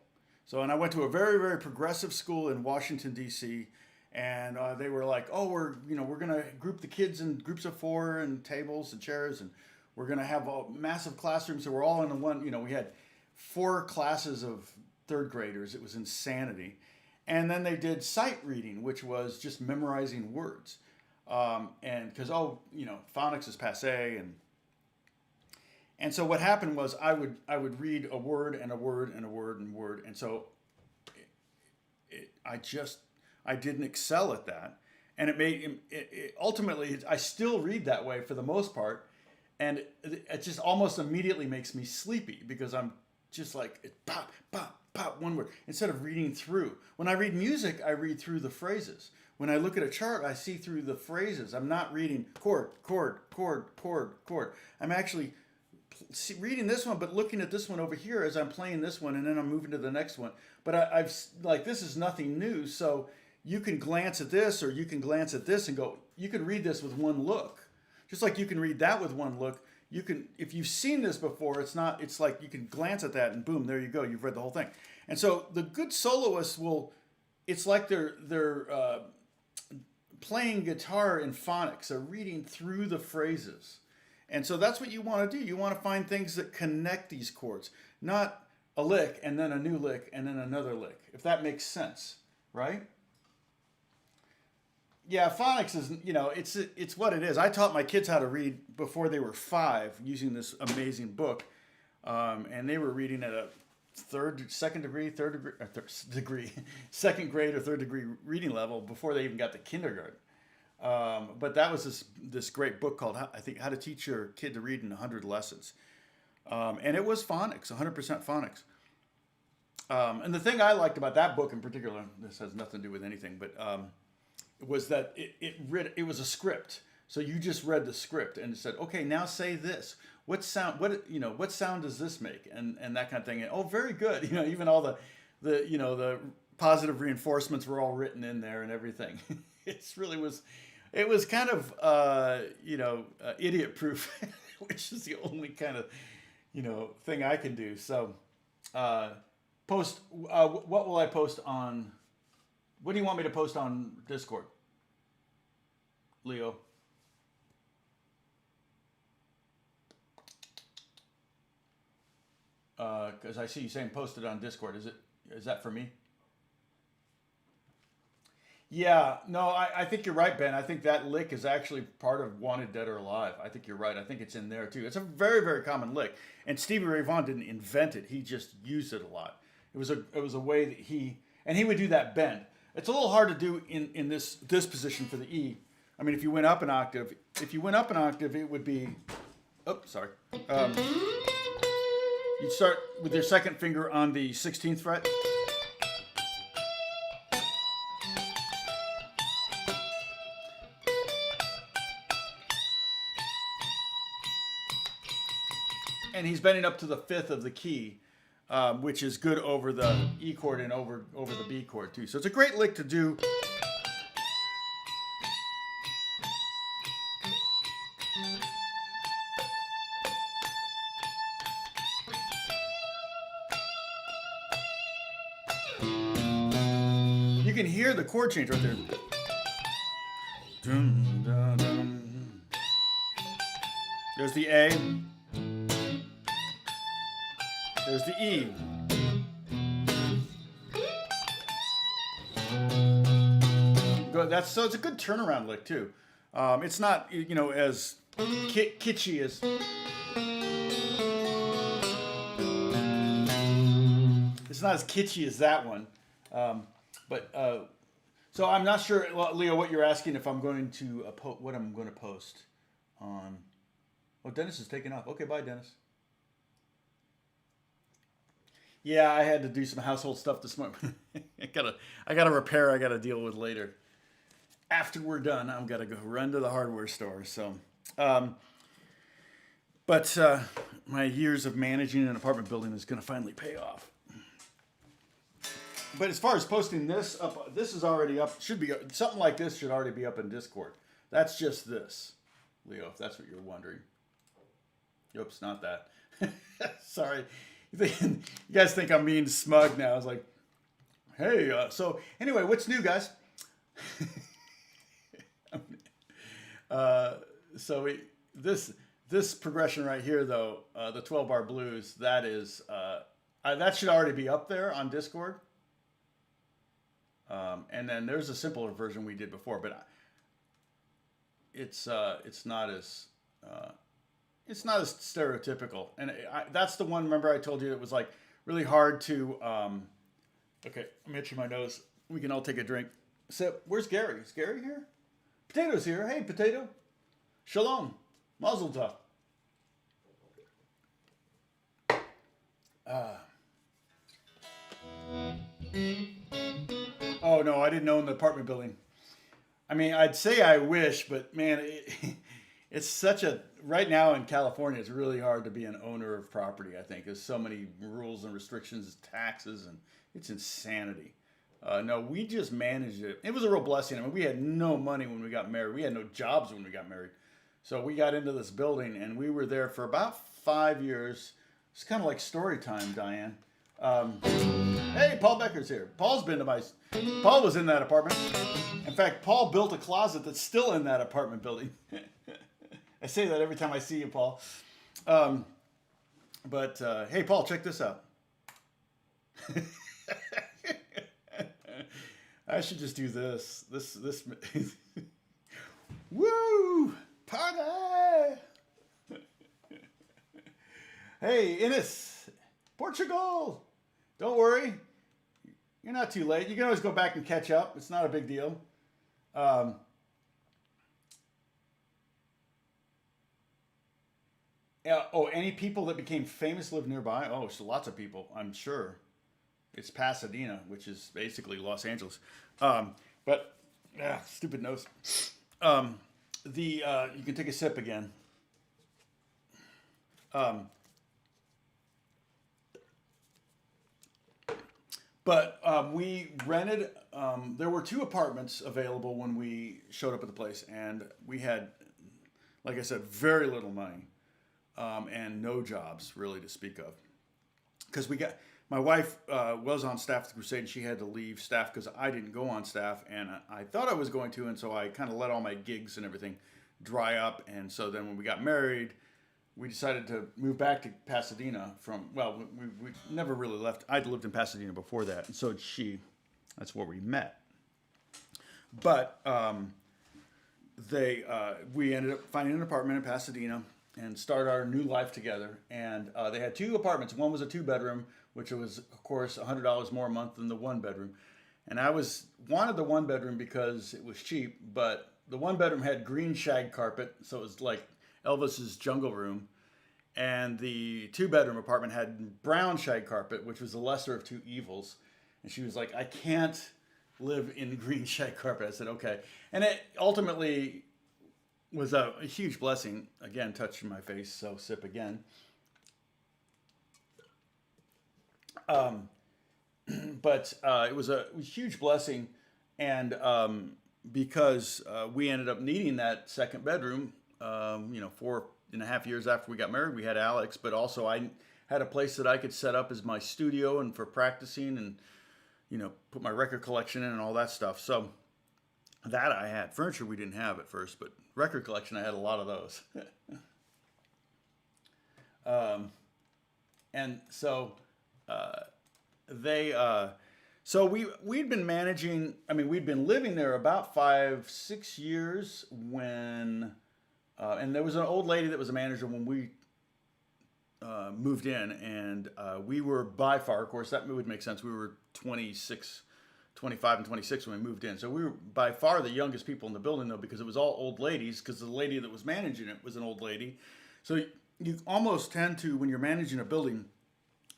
Speaker 1: So, and I went to a very, very progressive school in Washington, D.C., and they were like, oh, we're going to group the kids in groups of 4 and tables and chairs, and we're going to have a massive classroom. So we're all in the one, we had 4 classes of 3rd graders. It was insanity. And then they did sight reading, which was just memorizing words. And because, phonics is passé. And so what happened was I would read a word and a word and a word and word. And so I didn't excel at that. And ultimately, I still read that way for the most part. And it just almost immediately makes me sleepy because I'm just like, pop, pop, pop, one word, instead of reading through. When I read music, I read through the phrases. When I look at a chart, I see through the phrases. I'm not reading chord, chord, chord, chord, chord. I'm actually reading this one, but looking at this one over here as I'm playing this one, and then I'm moving to the next one. But I've this is nothing new, so you can glance at this, or you can glance at this and go, you can read this with one look. Just like you can read that with one look. You can, if you've seen this before, it's like you can glance at that and boom, there you go, you've read the whole thing. And so the good soloists it's like they're playing guitar in phonics. They're reading through the phrases. And so that's what you want to do. You want to find things that connect these chords, not a lick and then a new lick and then another lick, if that makes sense, right? Yeah, phonics is, it's what it is. I taught my kids how to read before they were 5 using this amazing book. And they were reading at a second grade or 3rd degree reading level before they even got to kindergarten. But that was this great book called, How to Teach Your Kid to Read in 100 Lessons. And it was phonics, 100% phonics. And the thing I liked about that book in particular, this has nothing to do with anything, but was that it was a script. So you just read the script and it said, okay, now say this. What sound does this make? And that kind of thing. And, oh, very good. Even all the positive reinforcements were all written in there and everything. It was kind of, idiot proof, which is the only kind of, thing I can do. So, what will I post on, what do you want me to post on Discord, Leo? Because I see you saying post it on Discord. Is that for me? Yeah, no, I think you're right, Ben. I think that lick is actually part of Wanted Dead or Alive. I think you're right. I think it's in there too. It's a very, very common lick. And Stevie Ray Vaughan didn't invent it. He just used it a lot. It was a way that he would do that bend. It's a little hard to do in this position for the E. I mean, if you went up an octave, it would be, sorry. You'd start with your second finger on the 16th fret. And he's bending up to the 5th of the key, which is good over the E chord and over the B chord too. So it's a great lick to do. can hear the chord change right there. Dun, dun, dun. There's the A. There's the E. So it's a good turnaround lick too. It's not as kitschy as. It's not as kitschy as that one, so I'm not sure, Leo, what you're asking if I'm going to what I'm going to post on. Oh, Dennis is taking off. Okay, bye, Dennis. Yeah, I had to do some household stuff this morning. I got a repair I got to deal with later. After we're done, I'm gonna go run to the hardware store. So, but my years of managing an apartment building is gonna finally pay off. But as far as posting this up, this is already up. Should be something like this should already be up in Discord. That's just this, Leo. If that's what you're wondering. Oops, not that. Sorry. You guys think I'm being smug now. I was like, hey. So anyway, what's new, guys? This progression right here, though, the 12-bar blues, that is that should already be up there on Discord. And then there's a simpler version we did before, but it's not as stereotypical. And that's the one. Remember, I told you it was like really hard to. Okay, I'm itching my nose. We can all take a drink. So where's Gary? Is Gary here? Potato's here. Hey, Potato. Shalom. Mazel tov. Oh, no, I didn't own the apartment building. I mean, I'd say I wish, but man, it's such a... Right now in California, it's really hard to be an owner of property, I think. There's so many rules and restrictions, taxes, and it's insanity. No, we just managed it. It was a real blessing. I mean, we had no money when we got married. We had no jobs when we got married. So we got into this building, and we were there for about 5 years. It's kind of like story time, Diane. Hey, Paul Becker's here. Paul was in that apartment. In fact, Paul built a closet that's still in that apartment building. I say that every time I see you, Paul. Hey, Paul, check this out. I should just do this. This. Woo! Party! Hey, Innes, Portugal. Don't worry. You're not too late. You can always go back and catch up. It's not a big deal. Any people that became famous live nearby? Oh, so lots of people, I'm sure. It's Pasadena, which is basically Los Angeles. Stupid nose. You can take a sip again. We rented, there were 2 apartments available when we showed up at the place, and we had, like I said, very little money, and no jobs really to speak of. Because my wife was on staff at the Crusade, and she had to leave staff because I didn't go on staff, and I thought I was going to, and so I kind of let all my gigs and everything dry up. And so then when we got married, we decided to move back to Pasadena we never really left. I'd lived in Pasadena before that, and so did she. That's where we met. But we ended up finding an apartment in Pasadena and started our new life together. And they had 2 apartments. One was a 2-bedroom, which was, of course, $100 more a month than the 1-bedroom. And I wanted the 1-bedroom because it was cheap, but the 1-bedroom had green shag carpet, so it was like Elvis's jungle room. And the 2-bedroom apartment had brown shag carpet, which was the lesser of 2 evils. And she was like, I can't live in green shag carpet. I said, okay. And it ultimately was a huge blessing. Again, touching my face, so sip again. It was a huge blessing. And because we ended up needing that 2nd bedroom, 4.5 years after we got married, we had Alex, but also I had a place that I could set up as my studio and for practicing, and put my record collection in and all that stuff. So that I had. Furniture we didn't have at first, but record collection I had a lot of those. And so so we'd been managing. I mean, we'd been living there about 5-6 years when, and there was an old lady that was a manager when we moved in, and we were by far, of course, that would make sense. We were 25 and 26 when we moved in. So we were by far the youngest people in the building, though, because it was all old ladies, because the lady that was managing it was an old lady. So you almost tend to, when you're managing a building,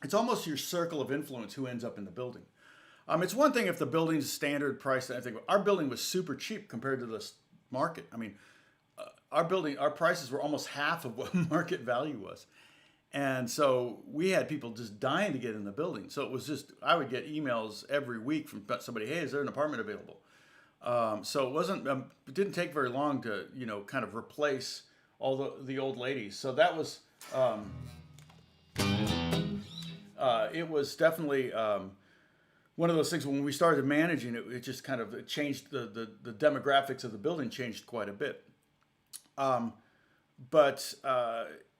Speaker 1: it's almost your circle of influence who ends up in the building. It's one thing if the building's standard price. I think our building was super cheap compared to the market. I mean, our prices were almost half of what market value was. And so we had people just dying to get in the building. So it was just, I would get emails every week from somebody, hey, is there an apartment available? So it wasn't, it didn't take very long to, kind of replace all the old ladies. So that was, it was definitely one of those things when we started managing it, it just kind of changed the demographics of the building changed quite a bit. But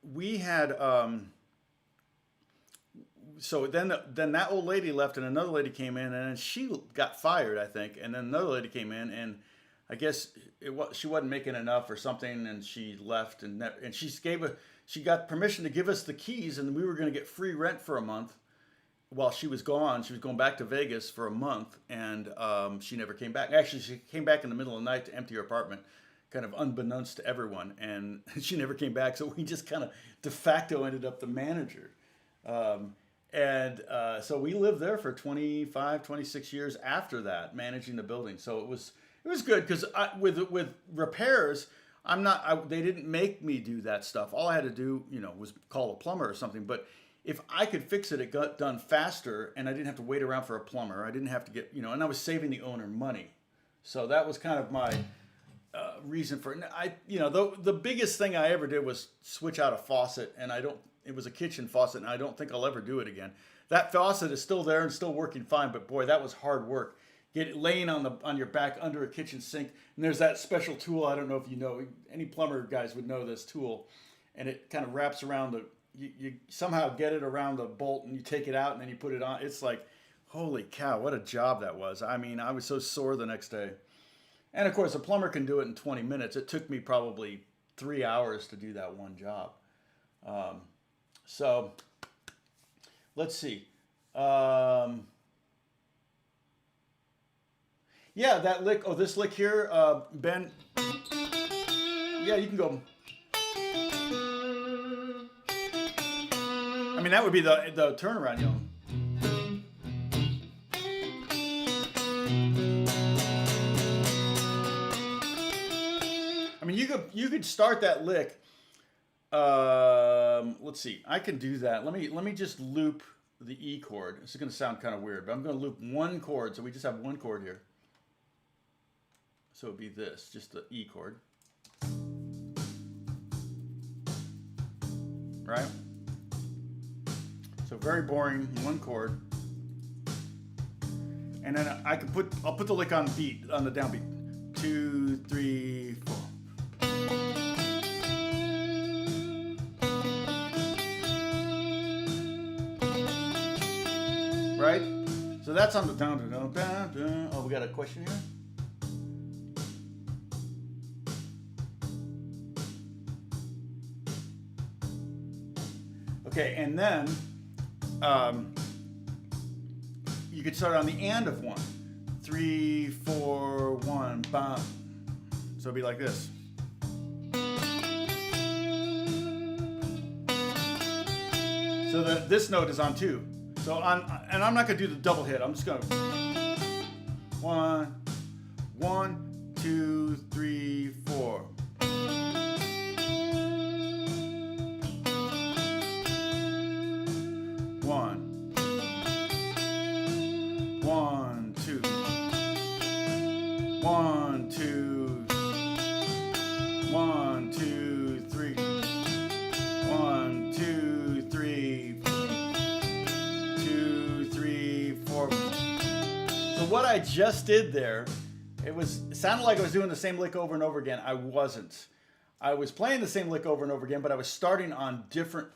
Speaker 1: we had, so then that old lady left and another lady came in and she got fired, I think. And then another lady came in and I guess she wasn't making enough or something and she left and she got permission to give us the keys and we were going to get free rent for a month while she was gone. She was going back to Vegas for a month and she never came back. Actually, she came back in the middle of the night to empty her apartment, kind of unbeknownst to everyone, and she never came back. So we just kind of de facto ended up the manager. So we lived there for 25, 26 years after that, managing the building. So it was good because with repairs, they didn't make me do that stuff. All I had to do, was call a plumber or something. But if I could fix it, it got done faster, and I didn't have to wait around for a plumber. I didn't have to get, and I was saving the owner money. So that was kind of my reason for it. The biggest thing I ever did was switch out a faucet, and it was a kitchen faucet, and I don't think I'll ever do it again. That faucet is still there and still working fine, but boy, that was hard work. Get it laying on your back under a kitchen sink, and there's that special tool. I don't know if you know, any plumber guys would know this tool, and it kind of wraps around you somehow get it around the bolt, and you take it out, and then you put it on. It's like, holy cow, what a job that was. I mean, I was so sore the next day. And of course, a plumber can do it in 20 minutes. It took me probably 3 hours to do that one job. So let's see. Yeah, that lick. Oh, this lick here, Ben. Yeah, you can go. I mean, that would be the turnaround, I mean, you could start that lick. Let's see. I can do that. Let me just loop the E chord. This is going to sound kind of weird, but I'm going to loop one chord. So we just have one chord here. So it'd be this, just the E chord. Right? So very boring, one chord. And then I'll put the lick on the downbeat. 2, 3, 4. Right? So that's on the down. Oh, we got a question here? Okay, and then you could start on the and of 1. 3, 4, 1, bam. So it'd be like this. So this note is on 2. So and I'm not gonna do the double hit. I'm just gonna 1, 2, 3, 4. 1, 2, 1, 2, 1, 2, 3, 1, 2, 3, 2, 3, 4, I just did there, it sounded like I was doing the same lick over and over again. I wasn't. I was playing the same lick over and over again, but I was starting on different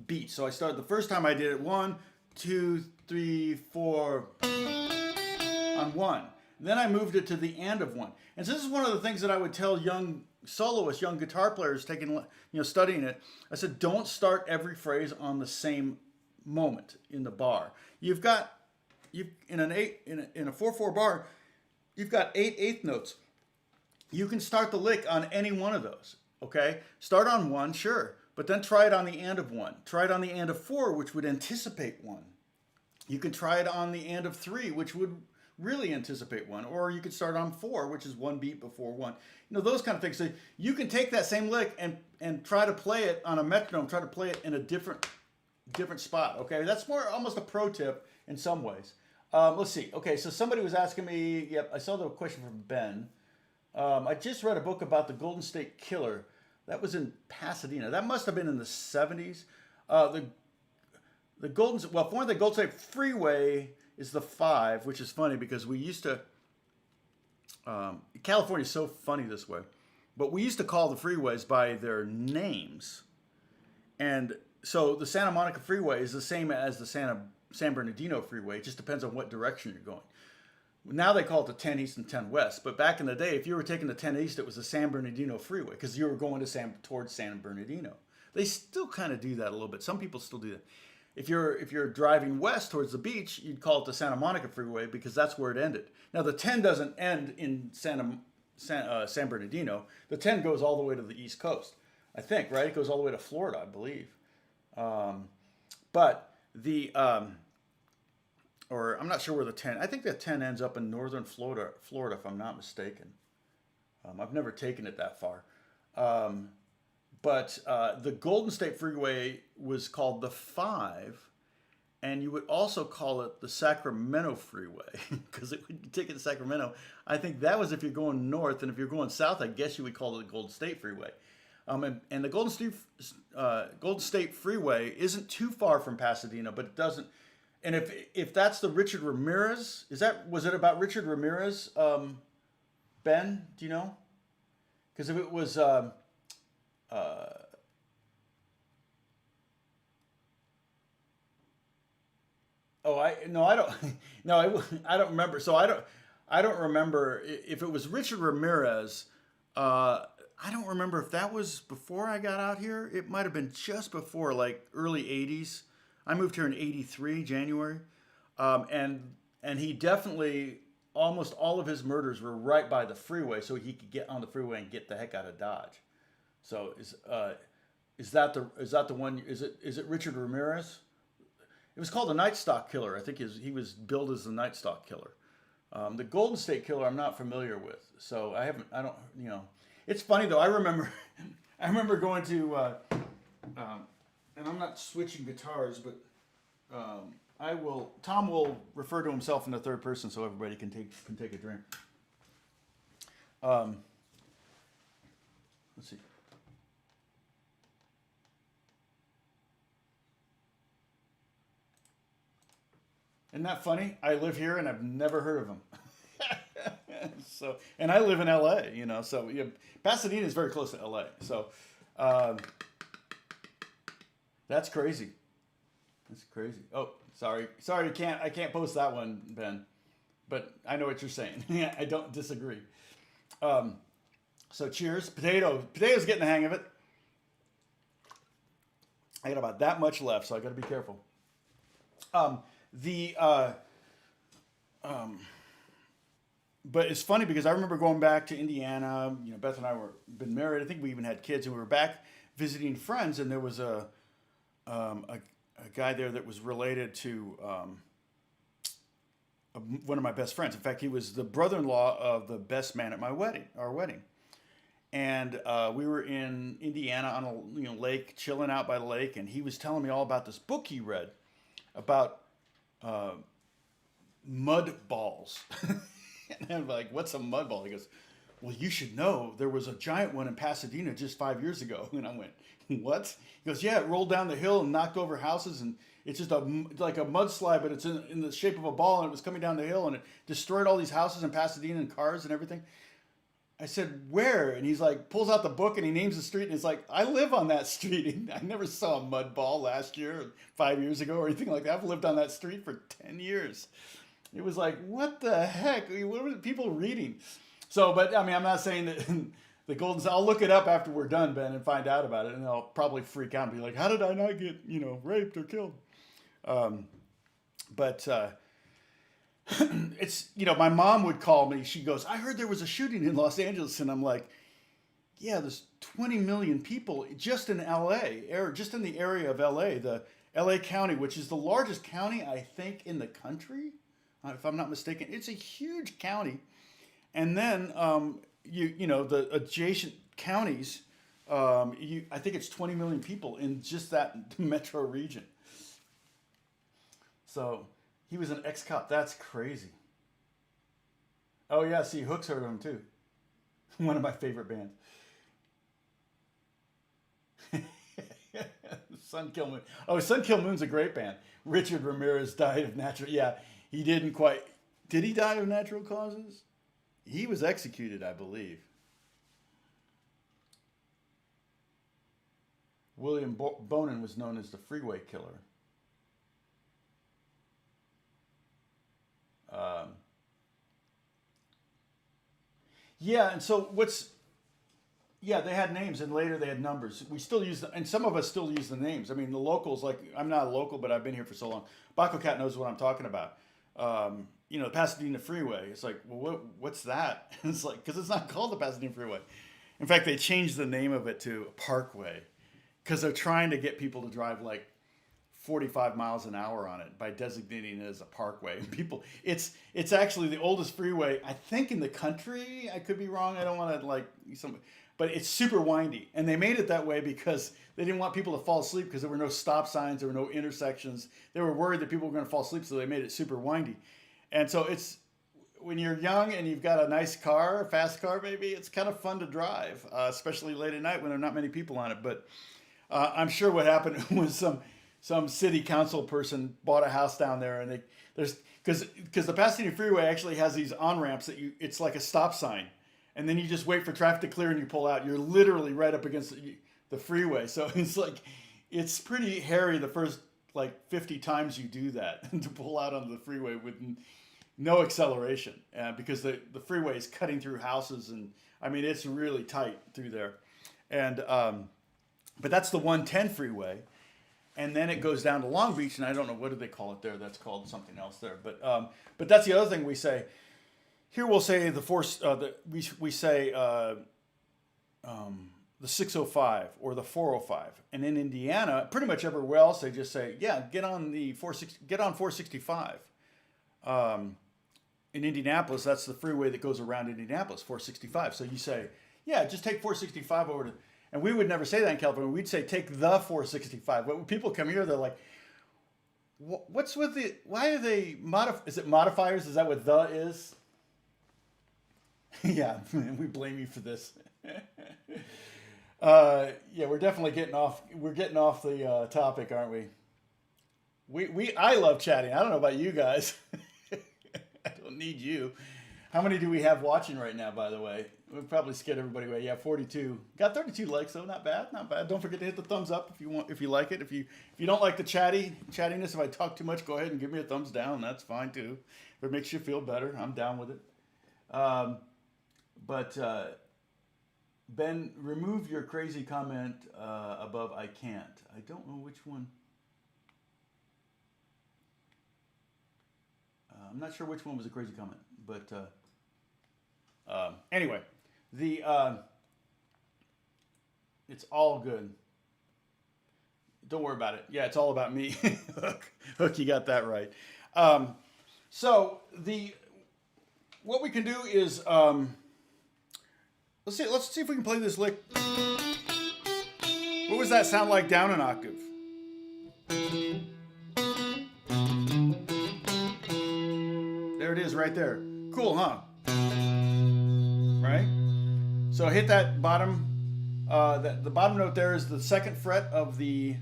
Speaker 1: beats. So I started the first time I did it 1, 2, 3, 4 on 1. Then I moved it to the and of 1. And so this is one of the things that I would tell young soloists, young guitar players studying it. I said, don't start every phrase on the same moment in the bar. In a 4/4 bar, you've got 8 eighth notes. You can start the lick on any one of those. Okay, start on 1, sure, but then try it on the and of 1. Try it on the and of 4, which would anticipate 1. You can try it on the and of 3, which would really anticipate 1, or you could start on 4, which is 1 beat before 1. Those kind of things. So you can take that same lick and try to play it on a metronome. Try to play it in a different spot. Okay, that's more almost a pro tip in some ways. Let's see. Okay, so somebody was asking me. Yep, I saw the question from Ben. I just read a book about the Golden State Killer. That was in Pasadena. That must have been in the 70s. The Golden State Freeway is the 5, which is funny because we used to. California is so funny this way, but we used to call the freeways by their names, and so the Santa Monica Freeway is the same as the San Bernardino Freeway. It just depends on what direction you're going. Now they call it the 10 East and 10 West, but back in the day, if you were taking the 10 East, it was the San Bernardino Freeway because you were going towards San Bernardino. They still kind of do that a little bit. Some people still do that. If you're driving west towards the beach, you'd call it the Santa Monica Freeway because that's where it ended. Now the 10 doesn't end in San Bernardino. The 10 goes all the way to the East Coast, I think, right? It goes all the way to Florida, I believe. Or I'm not sure where the 10. I think the 10 ends up in northern Florida, if I'm not mistaken. I've never taken it that far. But the Golden State Freeway was called the 5, and you would also call it the Sacramento Freeway because when you take it to Sacramento, I think that was if you're going north, and if you're going south, I guess you would call it the Golden State Freeway. And the Golden State Freeway isn't too far from Pasadena, but it doesn't. And if that's the Richard Ramirez, was it about Richard Ramirez? Ben, do you know? Because if it was, I don't remember. So I don't remember if it was Richard Ramirez. I don't remember if that was before I got out here. It might have been just before, like early '80s. I moved here in '83, January, and he definitely, almost all of his murders were right by the freeway, so he could get on the freeway and get the heck out of Dodge. So is that the one? Is it Richard Ramirez? It was called the Night Stalk Killer. I think he was billed as the Night Stalk Killer. The Golden State Killer I'm not familiar with, so I don't. It's funny though. I remember going to. And I'm not switching guitars, but Tom will refer to himself in the third person so everybody can take a drink. Let's see. Isn't that funny? I live here and I've never heard of him. And I live in LA, so Pasadena is very close to LA. So that's crazy. That's crazy. Oh, sorry. I can't post that one, Ben. But I know what you're saying. I don't disagree. So cheers. Potato's getting the hang of it. I got about that much left, so I got to be careful. But it's funny because I remember going back to Indiana. Beth and I been married. I think we even had kids, and we were back visiting friends, and there was a guy there that was related to one of my best friends. In fact, he was the brother-in-law of the best man at our wedding. And we were in Indiana on a lake, chilling out by the lake, and he was telling me all about this book he read about mud balls. And I'm like, what's a mud ball? He goes, well, you should know there was a giant one in Pasadena just 5 years ago. And I went, what? He goes, yeah, it rolled down the hill and knocked over houses, and it's just like a mudslide, but it's in the shape of a ball, and it was coming down the hill, and it destroyed all these houses in Pasadena and cars and everything. I said, where? And he's like, pulls out the book and he names the street, and it's like, I live on that street. I never saw a mud ball last year, or 5 years ago, or anything like that. I've lived on that street for 10 years. It was like, what the heck? What were people reading? So, but I mean, I'm not saying that the golden, I'll look it up after we're done, Ben, and find out about it. And I'll probably freak out and be like, how did I not get, raped or killed? It's, my mom would call me. She goes, I heard there was a shooting in Los Angeles. And I'm like, yeah, there's 20 million people just in LA, or just in the area of LA, the LA County, which is the largest county, I think, in the country. If I'm not mistaken, it's a huge county. And then, the adjacent counties, I think it's 20 million people in just that metro region. So he was an ex-cop. That's crazy. Oh, yeah. See, Hook's heard of him, too. One of my favorite bands. Sun Kill Moon. Oh, Sun Kill Moon's a great band. Richard Ramirez died of natural... Yeah, he didn't quite... Did he die of natural causes? He was executed, I believe. William Bonin was known as the freeway killer. Yeah, and so they had names, and later they had numbers. We still use and some of us still use the names. I mean, the locals, like, I'm not a local, but I've been here for so long. Baco Cat knows what I'm talking about. The Pasadena Freeway. It's like, well, what's that? It's like, because it's not called the Pasadena Freeway. In fact, they changed the name of it to Parkway because they're trying to get people to drive like 45 miles an hour on it by designating it as a parkway. And people, it's actually the oldest freeway, I think, in the country. I could be wrong. I don't want to but it's super windy. And they made it that way because they didn't want people to fall asleep because there were no stop signs, there were no intersections. They were worried that people were going to fall asleep, so they made it super windy. And so it's, when you're young and you've got a nice car, a fast car maybe, it's kind of fun to drive, especially late at night when there are not many people on it. But I'm sure what happened was some city council person bought a house down there, and because the Pasadena Freeway actually has these on-ramps that it's like a stop sign, and then you just wait for traffic to clear and you pull out. You're literally right up against the freeway. So it's pretty hairy the first 50 times you do that to pull out onto the freeway with no acceleration, because the freeway is cutting through houses, and I mean, it's really tight through there. And but that's the 110 freeway. And then it goes down to Long Beach, and I don't know, what do they call it there? That's called something else there. But that's the other thing we say. Here we'll say the 605 or the 405. And in Indiana, pretty much everywhere else, they just say, yeah, get on 465. In Indianapolis, that's the freeway that goes around Indianapolis, 465. So you say, yeah, just take 465 over to... And we would never say that in California. We'd say, take the 465. But when people come here, they're like, what's with the... Why are they... Is it modifiers? Is that what the is? Yeah, we blame you for this. Yeah, we're definitely getting off... We're getting off the topic, aren't we? I love chatting. I don't know about you guys. I don't need you. How many do we have watching right now, by the way? We've probably scared everybody away. Yeah, 42. Got 32 likes though. Not bad. Not bad. Don't forget to hit the thumbs up if you like it. If you don't like the chattiness, if I talk too much, go ahead and give me a thumbs down. That's fine too. If it makes you feel better, I'm down with it. Ben, remove your crazy comment above I can't. I don't know which one. I'm not sure which one was a crazy comment, but anyway, it's all good. Don't worry about it. Yeah, it's all about me. Hook, you got that right. So what we can do is let's see if we can play this lick. What was that sound like down an octave? There it is right there. Cool, huh? Right? So hit that bottom. The bottom note there is the 2nd fret of the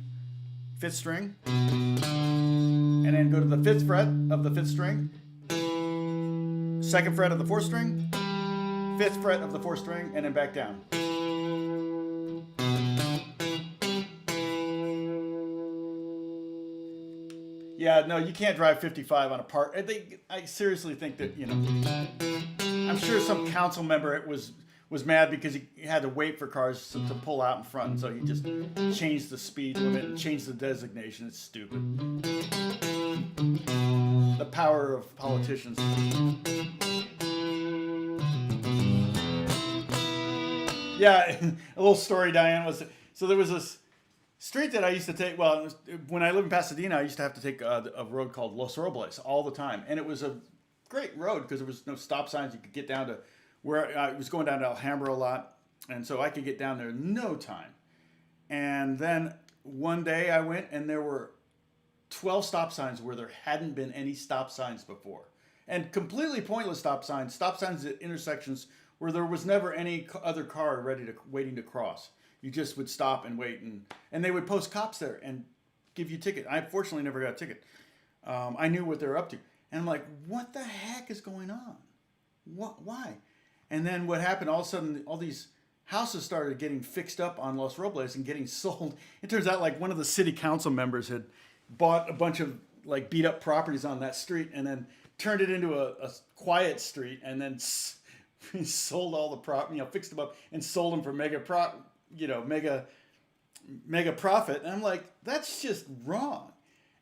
Speaker 1: 5th string, and then go to the 5th fret of the 5th string, 2nd fret of the 4th string, 5th fret of the 4th string, and then back down. Yeah, no, you can't drive 55 on a part. I seriously think that, you know, I'm sure some council member was mad because he had to wait for cars to pull out in front, so he just changed the speed limit and changed the designation. It's stupid. The power of politicians. Yeah, a little story, Diane, was, so there was this street that I used to take, well, when I lived in Pasadena, I used to have to take a road called Los Robles all the time. And it was a great road because there was no stop signs. You could get down to where I was going down to Alhambra a lot. And so I could get down there in no time. And then one day I went and there were 12 stop signs where there hadn't been any stop signs before. And completely pointless stop signs at intersections where there was never any other car waiting to cross. You just would stop and wait, and they would post cops there and give you a ticket. I fortunately never got a ticket. I knew what they were up to. And I'm like, what the heck is going on? Why? And then what happened, all of a sudden, all these houses started getting fixed up on Los Robles and getting sold. It turns out like one of the city council members had bought a bunch of like beat up properties on that street and then turned it into a quiet street and then sold all the fixed them up and sold them for mega profit. And I'm like, that's just wrong.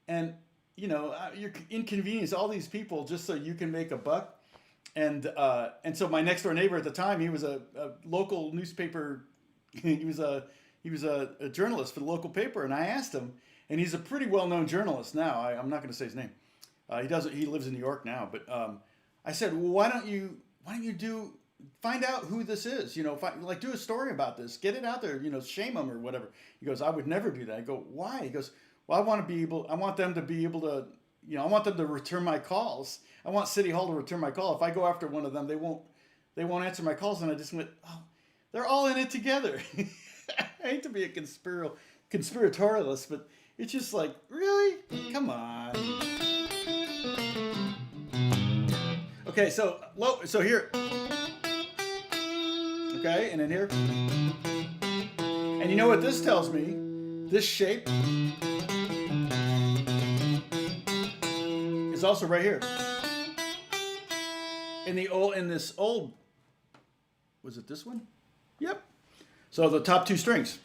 Speaker 1: And you're inconvenience all these people just so you can make a buck. And so my next door neighbor at the time, he was a local newspaper. He was a journalist for the local paper. And I asked him, and he's a pretty well-known journalist now. I'm not going to say his name. He lives in New York now. But I said, well, why don't you find out who this is? do a story about this, get it out there. Shame them or whatever. He goes, I would never do that. I go, why? He goes, well, I want them to be able to. I want them to return my calls. I want City Hall to return my call. If I go after one of them, they won't answer my calls. And I just went, oh, they're all in it together. I hate to be a conspiratorialist, but it's just like, really? Come on. Okay, so here. Okay, and then here. And you know what this tells me? This shape is also right here. In this old, was it this one? Yep. So the top 2 strings.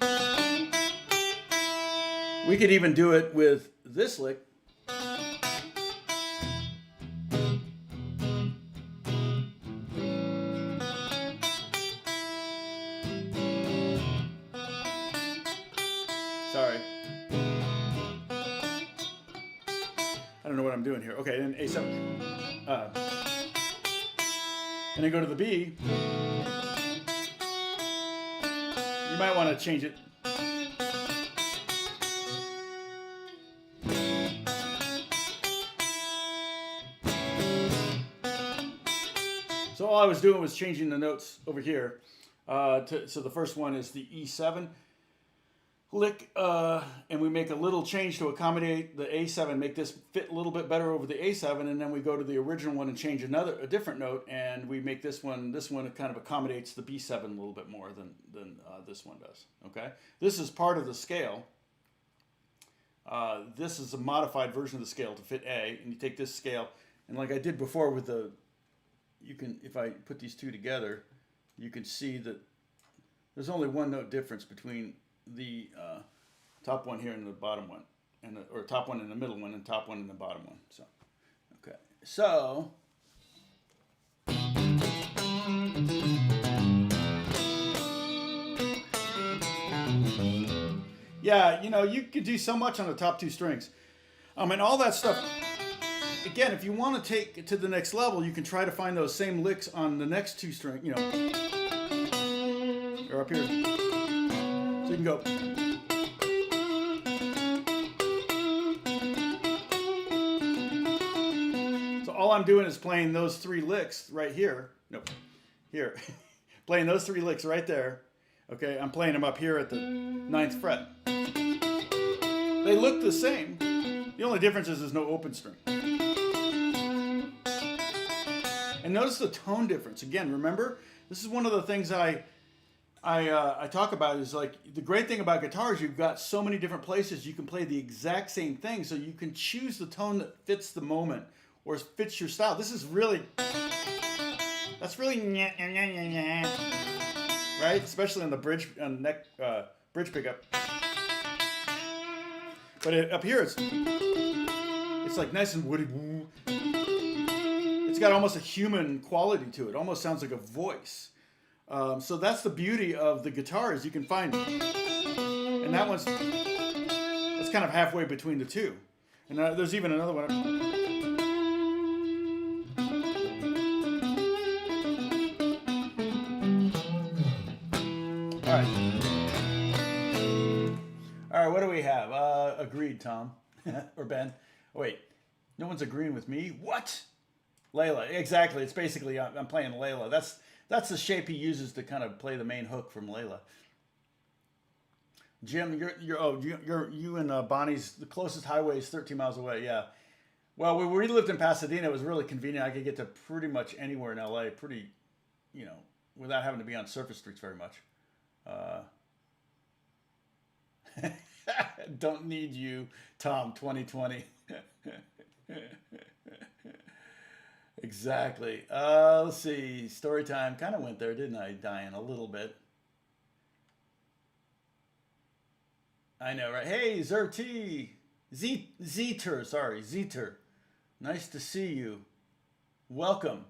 Speaker 1: We could even do it with this lick. Sorry. I don't know what I'm doing here. Okay, then A7. And then go to the B. You might want to change it. So all I was doing was changing the notes over here. So the first one is the E7 lick, and we make a little change to accommodate the A7, make this fit a little bit better over the A7, and then we go to the original one and change a different note, and we make this one kind of accommodates the B7 a little bit more than this one does. Okay, this is part of the scale. This is a modified version of the scale to fit A, and you take this scale, and like I did before with if I put these two together, you can see that there's only one note difference between the top one here and the bottom one, or top one in the middle one and top one in the bottom one. So, okay. So, yeah, you could do so much on the top 2 strings. And all that stuff. Again, if you want to take it to the next level, you can try to find those same licks on the next 2 strings, or up here. So you can go. So all I'm doing is playing those 3 licks right here. Nope. Here. Playing those 3 licks right there. Okay, I'm playing them up here at the 9th fret. They look the same. The only difference is there's no open string. And notice the tone difference. Again, remember, this is one of the things I talk about is like the great thing about guitar is you've got so many different places you can play the exact same thing, so you can choose the tone that fits the moment or fits your style. This is really, that's really right, especially on the bridge neck bridge pickup. But up here it's like nice and woody. It's got almost a human quality to it. Almost sounds like a voice. So that's the beauty of the guitar is you can find, and that's kind of halfway between the two. And there's even another one. All right, what do we have? Agreed, Tom. Or Ben. Oh, wait, no one's agreeing with me? What? Layla, exactly. It's basically, I'm playing Layla. That's the shape he uses to kind of play the main hook from Layla. Jim, you and Bonnie's, the closest highway is 13 miles away. Yeah. Well, when we lived in Pasadena, it was really convenient. I could get to pretty much anywhere in LA, without having to be on surface streets very much. Don't need you, Tom. 2020. Exactly. Let's see. Story time. Kind of went there, didn't I, Diane? A little bit. I know, right? Hey, Zerti. Zeter. Sorry, Zeter. Nice to see you. Welcome.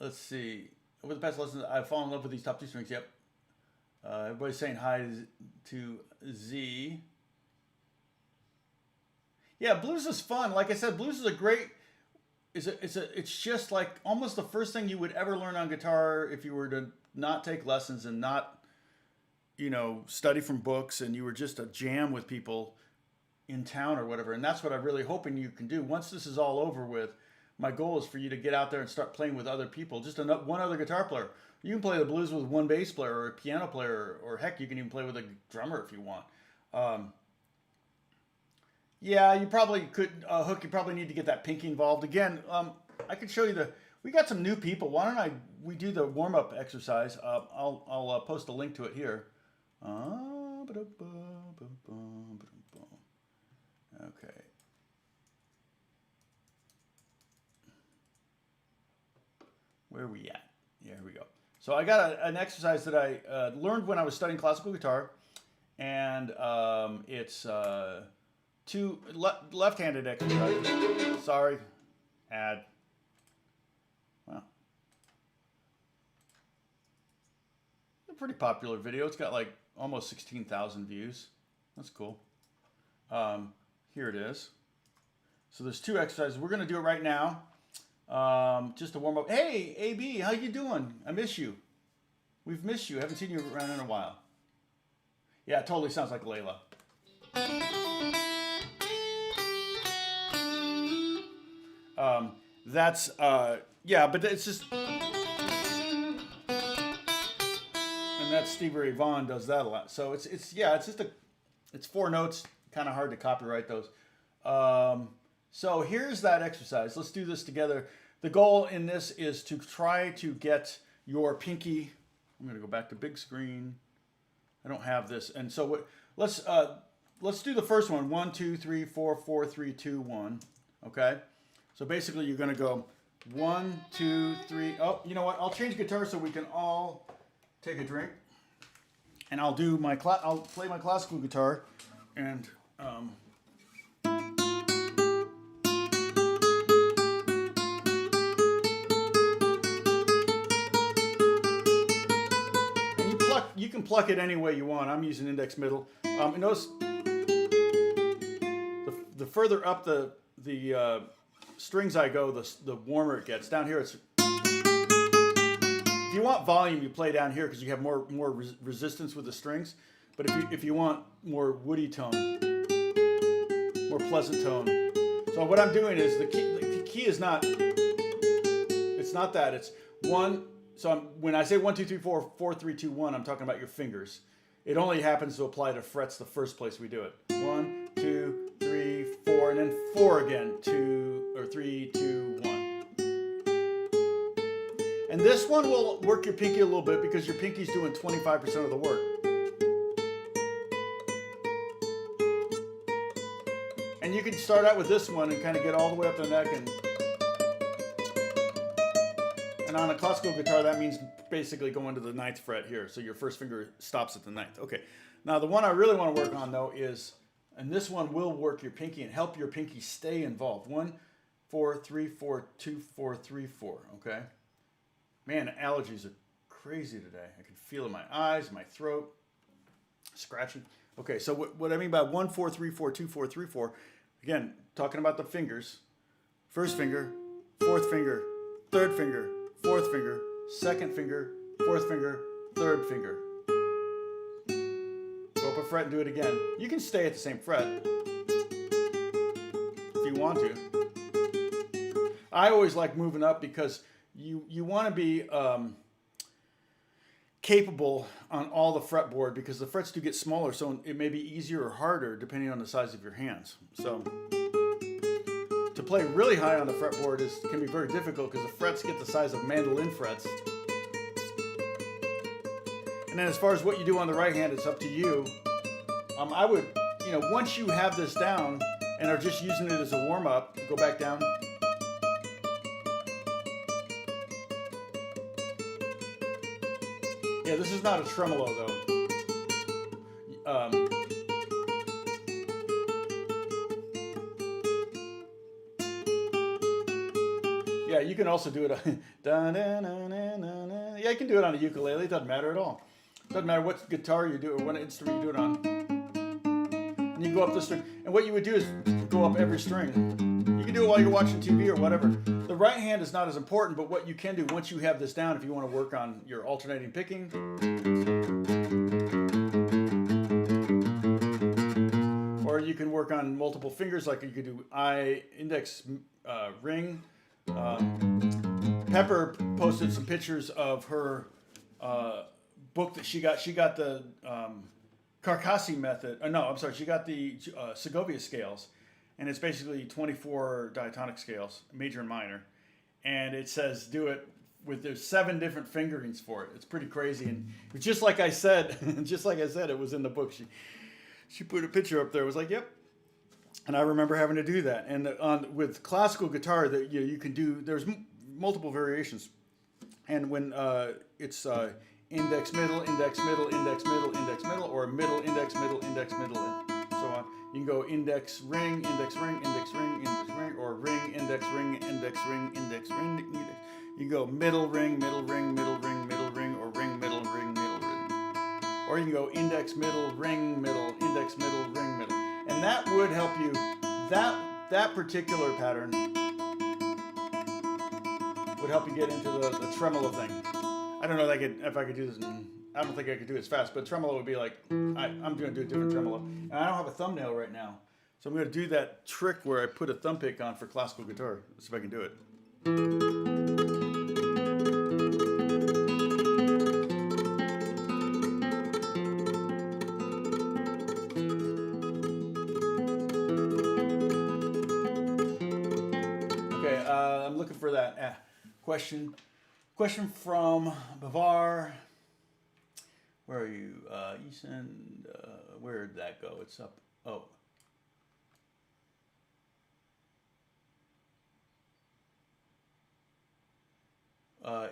Speaker 1: Let's see. Over the past lessons, I've fallen in love with these top 2 strings. Yep. Everybody's saying hi to Z. Yeah, blues is fun. Like I said, blues is a great. It's just like almost the first thing you would ever learn on guitar if you were to not take lessons and not, study from books, and you were just a jam with people in town or whatever. And that's what I'm really hoping you can do. Once this is all over with, my goal is for you to get out there and start playing with other people. Just one other guitar player. You can play the blues with one bass player or a piano player, or heck, you can even play with a drummer if you want. Yeah, you probably could, Hook, you probably need to get that pinky involved. Again, I could show you we got some new people. Why don't we do the warm-up exercise? I'll post a link to it here. Okay. Where are we at? Yeah, here we go. So I got an exercise that I learned when I was studying classical guitar, and it's 2 left-handed exercises. Sorry, ad. Wow. A pretty popular video. It's got like almost 16,000 views. That's cool. Here it is. So there's 2 exercises. We're going to do it right now. Just to warm up. Hey, AB, how you doing? I miss you. We've missed you. Haven't seen you around in a while. Yeah, it totally sounds like Layla. Yeah, but it's just, and that's Stevie Ray Vaughan does that a lot. So it's 4 notes, kind of hard to copyright those. So here's that exercise. Let's do this together. The goal in this is to try to get your pinky. I'm going to go back to big screen. I don't have this, and so let's do the first one. 1, 2, 3, 4, 4, 3, 2, 1. Okay. So basically, you're going to go 1, 2, 3. Oh, you know what? I'll change guitar so we can all take a drink, and I'll do I'll play my classical guitar, and you can pluck it any way you want. I'm using index middle. And notice the further up the strings I go, the warmer it gets. Down here, if you want volume, you play down here because you have more resistance with the strings. But if you want more woody tone, more pleasant tone. So what I'm doing is the key is not It's not that. It's one. So when I say 1, 2, 3, 4, 4, 3, 2, 1, I'm talking about your fingers. It only happens to apply to frets the first place we do it. 1, 2, 3, 4, and then 4 again. 2 or 3, 2, 1. And this one will work your pinky a little bit because your pinky's doing 25% of the work. And you can start out with this one and kind of get all the way up the neck. And on a classical guitar, that means basically going to the 9th fret here. So your first finger stops at the 9th. Okay. Now the one I really want to work on though is, and this one will work your pinky and help your pinky stay involved. 1, 4, 3, 4, 2, 4, 3, 4. Okay. Man, allergies are crazy today. I can feel it in my eyes, my throat, scratching. Okay, so what I mean by 1, 4, 3, 4, 2, 4, 3, 4, again, talking about the fingers. First finger, 4th finger, 3rd finger, 4th finger, 2nd finger, 4th finger, 3rd finger. Go up a fret and do it again. You can stay at the same fret if you want to. I always like moving up because you want to be capable on all the fretboard because the frets do get smaller, so it may be easier or harder depending on the size of your hands. So to play really high on the fretboard can be very difficult because the frets get the size of mandolin frets. And then as far as what you do on the right hand, it's up to you. I would, once you have this down and are just using it as a warm-up, go back down. Yeah, this is not a tremolo though. Yeah, you can also do it. Yeah, you can do it on a ukulele. It doesn't matter at all. Doesn't matter what guitar you do or what instrument you do it on. And you go up the string. And what you would do is go up every string. You can do it while you're watching TV or whatever. The right hand is not as important, but what you can do once you have this down, if you want to work on your alternating picking, or you can work on multiple fingers, like you could do index, ring. Pepper posted some pictures of her book that she got. She got the Carcassi method. No, I'm sorry. She got the Segovia scales. And it's basically 24 diatonic scales, major and minor. And it says do it there's 7 different fingerings for it. It's pretty crazy. And just like I said, it was in the book. She put a picture up there. It was like, yep. And I remember having to do that. And with classical guitar, that you can do, there's multiple variations. And when it's index, middle, index, middle, index, middle, index, middle, or middle, index, middle, index, middle, and so on. You can go index, ring, index, ring, index, ring, index, ring, or ring, index, ring, index, ring, index, ring, index. You go middle ring, middle ring, middle ring, middle ring, or ring, middle ring, middle ring. Or you can go index, middle, ring, middle, index, middle, ring, middle. And that would help you, that particular pattern would help you get into the tremolo thing. I don't know if I could do this. I don't think I could do it as fast, but tremolo would be like, I'm going to do a different tremolo. And I don't have a thumbnail right now. So I'm going to do that trick where I put a thumb pick on for classical guitar. Let's see if I can do it. Okay, I'm looking for that question. Question from Bavar. Where are you? Eason, where did that go? It's up. Oh.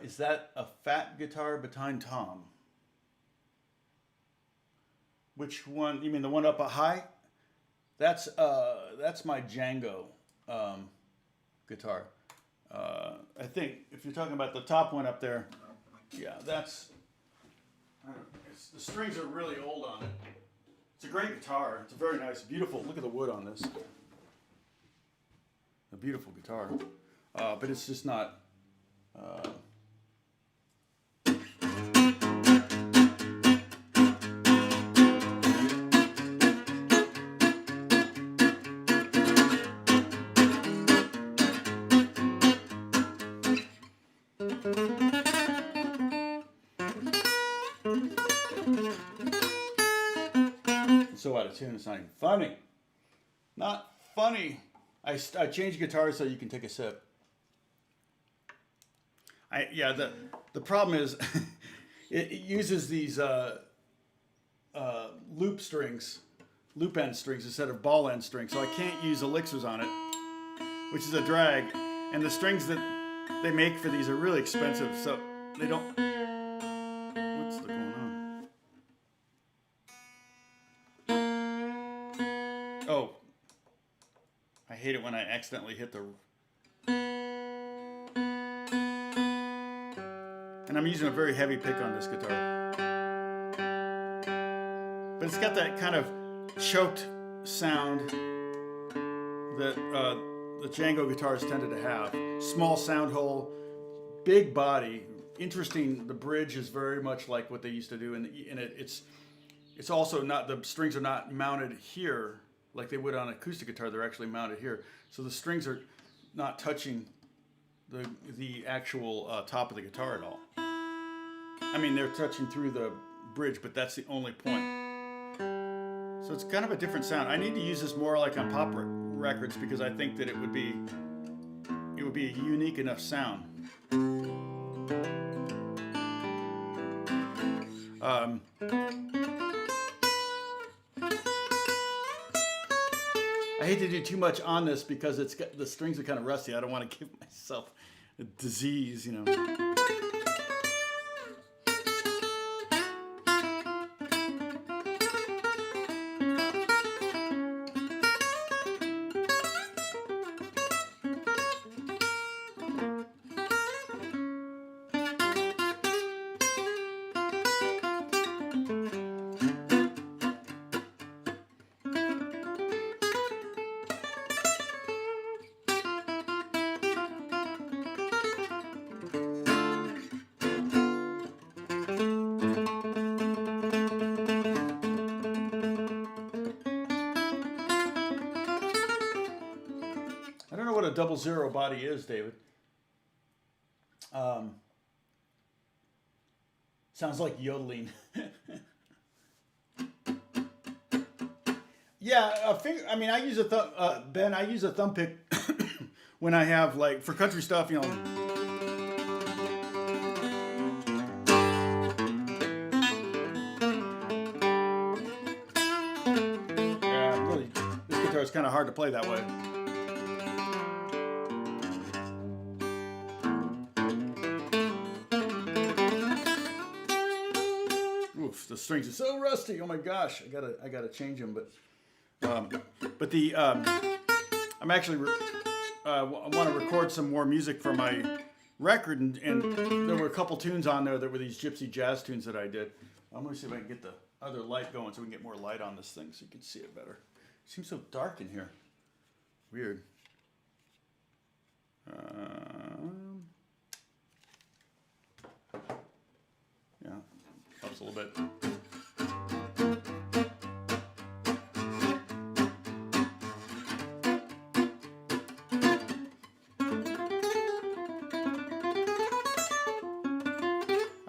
Speaker 1: Is that a fat guitar behind Tom? Which one? You mean the one up a high? That's my Django guitar. I think if you're talking about the top one up there, yeah, that's. The strings are really old on it. It's a great guitar. It's a very nice, beautiful. Look at the wood on this. A beautiful guitar, but it's just not. It's so out of tune, it's not even funny. Not funny. I changed guitars so you can take a sip. The problem is it uses these loop end strings instead of ball end strings, so I can't use elixirs on it, which is a drag. And the strings that they make for these are really expensive, so they don't. What's going on? Oh, I hate it when I accidentally hit the. And I'm using a very heavy pick on this guitar. But it's got that kind of choked sound that the Django guitars tended to have. Small sound hole, big body. Interesting, the bridge is very much like what they used to do. And it's also not, the strings are not mounted here like they would on an acoustic guitar. They're actually mounted here. So the strings are not touching the actual top of the guitar at all. I mean, they're touching through the bridge, but that's the only point. So it's kind of a different sound. I need to use this more like on pop records because I think that it would be a unique enough sound. I hate to do too much on this because the strings are kind of rusty. I don't want to give myself a disease, you know. I don't know what a 00 body is, David. Sounds like yodeling. Yeah, I use a thumb. Ben, I use a thumb pick when I have, like, for country stuff, you know. Yeah, really, this guitar is kind of hard to play that way. The strings are so rusty. Oh my gosh, I gotta change them. But I'm actually I want to record some more music for my record, and there were a couple tunes on there that were these gypsy jazz tunes that I did. I'm gonna see if I can get the other light going so we can get more light on this thing so you can see it better. It seems so dark in here. Weird. Yeah, helps a little bit.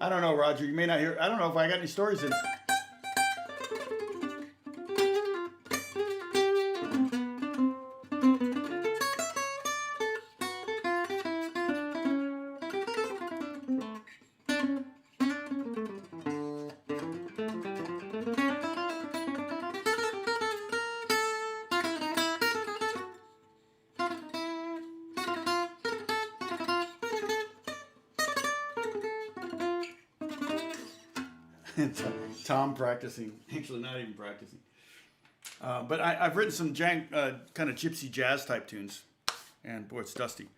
Speaker 1: I don't know, Roger. You may not hear. I don't know if I got any stories in. Tom practicing, actually not even practicing. But I've written some kind of gypsy jazz type tunes, and boy, it's dusty.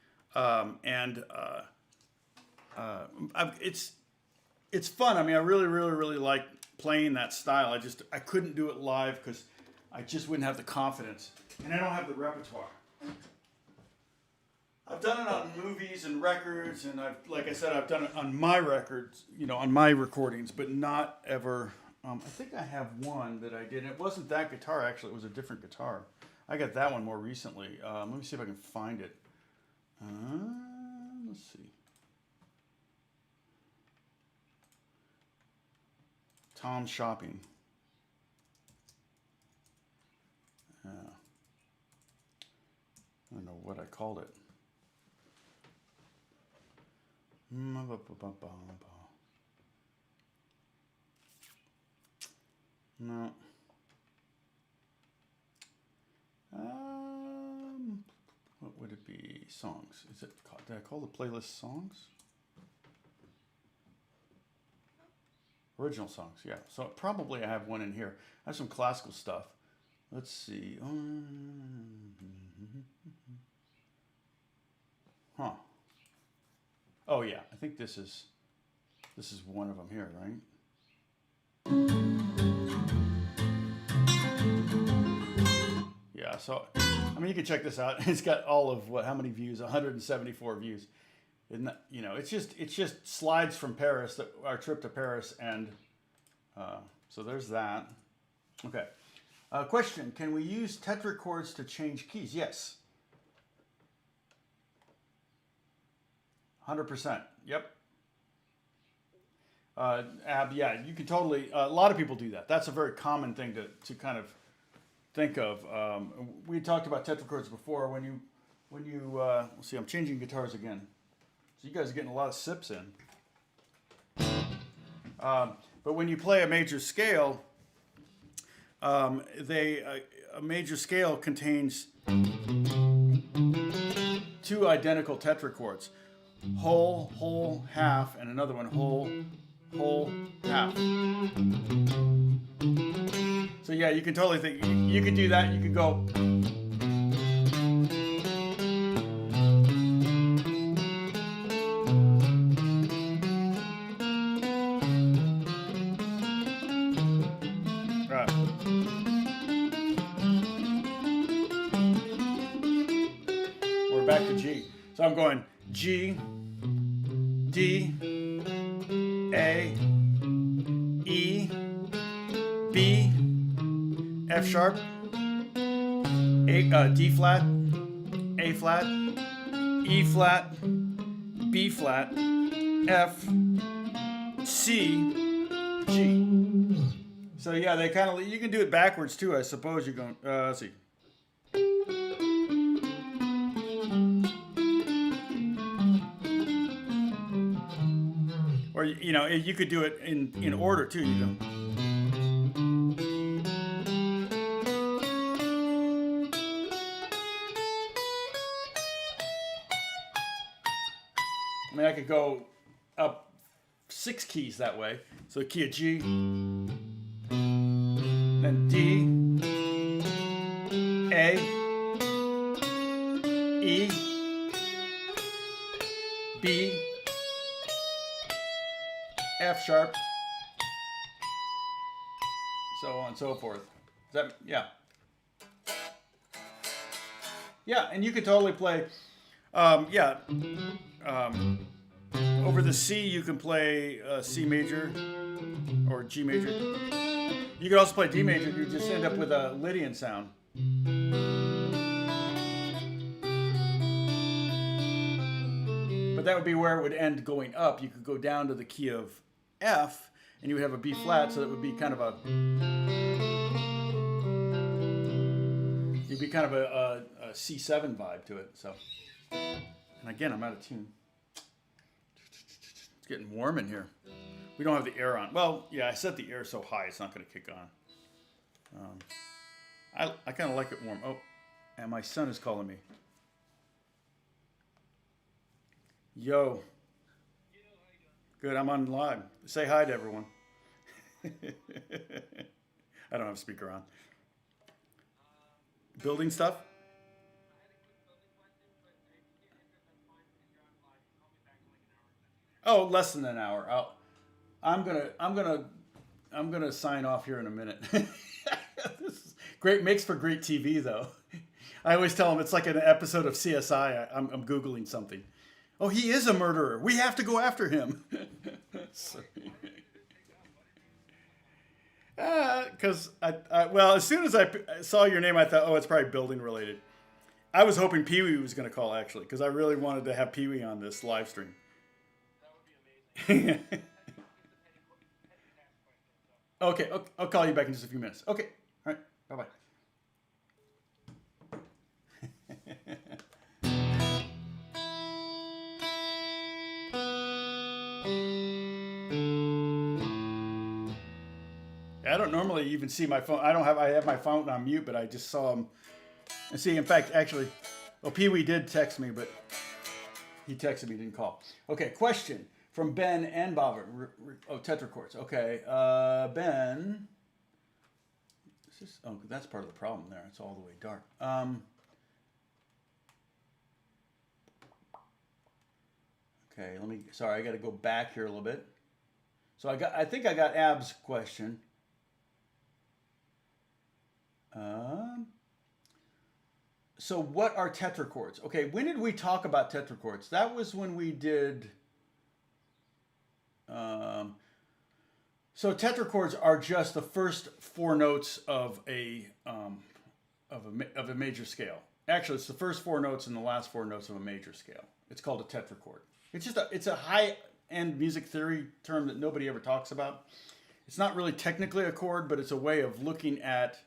Speaker 1: It's fun. I mean, I really like playing that style. I couldn't do it live because I just wouldn't have the confidence, and I don't have the repertoire. I've done it on movies and records, and like I said, I've done it on my records, you know, on my recordings, but not ever. I think I have one that I did. It wasn't that guitar, actually. It was a different guitar. I got that one more recently. Let me see if I can find it. Let's see. Tom Shopping. I don't know what I called it. No. What would it be? Songs. Is it? Did I call the playlist songs? Original songs. Yeah. So probably I have one in here. I have some classical stuff. Let's see. Huh. Oh yeah. I think this is one of them here, right? Yeah, so I mean, you can check this out. It's got all of how many views? 174 views. Isn't that, it's just slides from Paris, our trip to Paris, and so there's that. Okay. Question: can we use tetrachords to change keys? Yes. 100%. Yep. Yeah, you can totally. A lot of people do that. That's a very common thing to kind of think of. We talked about tetrachords before. When you let's see, I'm changing guitars again, so you guys are getting a lot of sips in. But when you play a major scale, a major scale contains two identical tetrachords: whole, whole, half, and another one: whole, whole, half. So yeah, you can totally think, you could do that. You could go. Right. We're back to G. So I'm going G, D, A, E, B, F sharp, D flat, A flat, E flat, B flat, F, C, G. So yeah, they kind of, you can do it backwards too, I suppose. You're going, let's see. Or, you could do it in order too, I mean, I could go up 6 keys that way. So the key of G, then D, A, E, B, F sharp, so on and so forth. Yeah. Yeah, and you could totally play, over the C, you can play C major or G major. You could also play D major. You just end up with a Lydian sound. But that would be where it would end going up. You could go down to the key of F, and you would have a B flat, so that would be kind of a C7 vibe to it. So, and again, I'm out of tune. It's getting warm in here. We don't have the air on. Well, yeah, I set the air so high it's not going to kick on. I kind of like it warm. Oh, and my son is calling me. Yo. Good, I'm on live. Say hi to everyone. I don't have a speaker on. Building stuff? Oh, less than an hour. I'm gonna sign off here in a minute. This is great. Makes for great TV, though. I always tell them it's like an episode of CSI. I'm googling something. Oh, he is a murderer. We have to go after him. Because well, as soon as I saw your name, I thought, oh, it's probably building related. I was hoping Pee Wee was going to call, actually, because I really wanted to have Pee Wee on this live stream. That would be amazing. Okay, I'll call you back in just a few minutes. Okay, all right, bye-bye. I don't normally even see my phone. I have my phone on mute, but I just saw him. And see, in fact, actually, Pee Wee did text me, but he texted me, didn't call. Okay, question from Ben and Bobbert. Tetrachords. Okay, Ben. That's part of the problem there. It's all the way dark. Okay, sorry, I got to go back here a little bit. So I think I got Ab's question. So what are tetrachords? Okay, when did we talk about tetrachords? That was when we did. So tetrachords are just the first four notes of a major scale. Actually, it's the first four notes and the last four notes of a major scale. It's called a tetrachord. It's a high-end music theory term that nobody ever talks about. It's not really technically a chord, but it's a way of looking at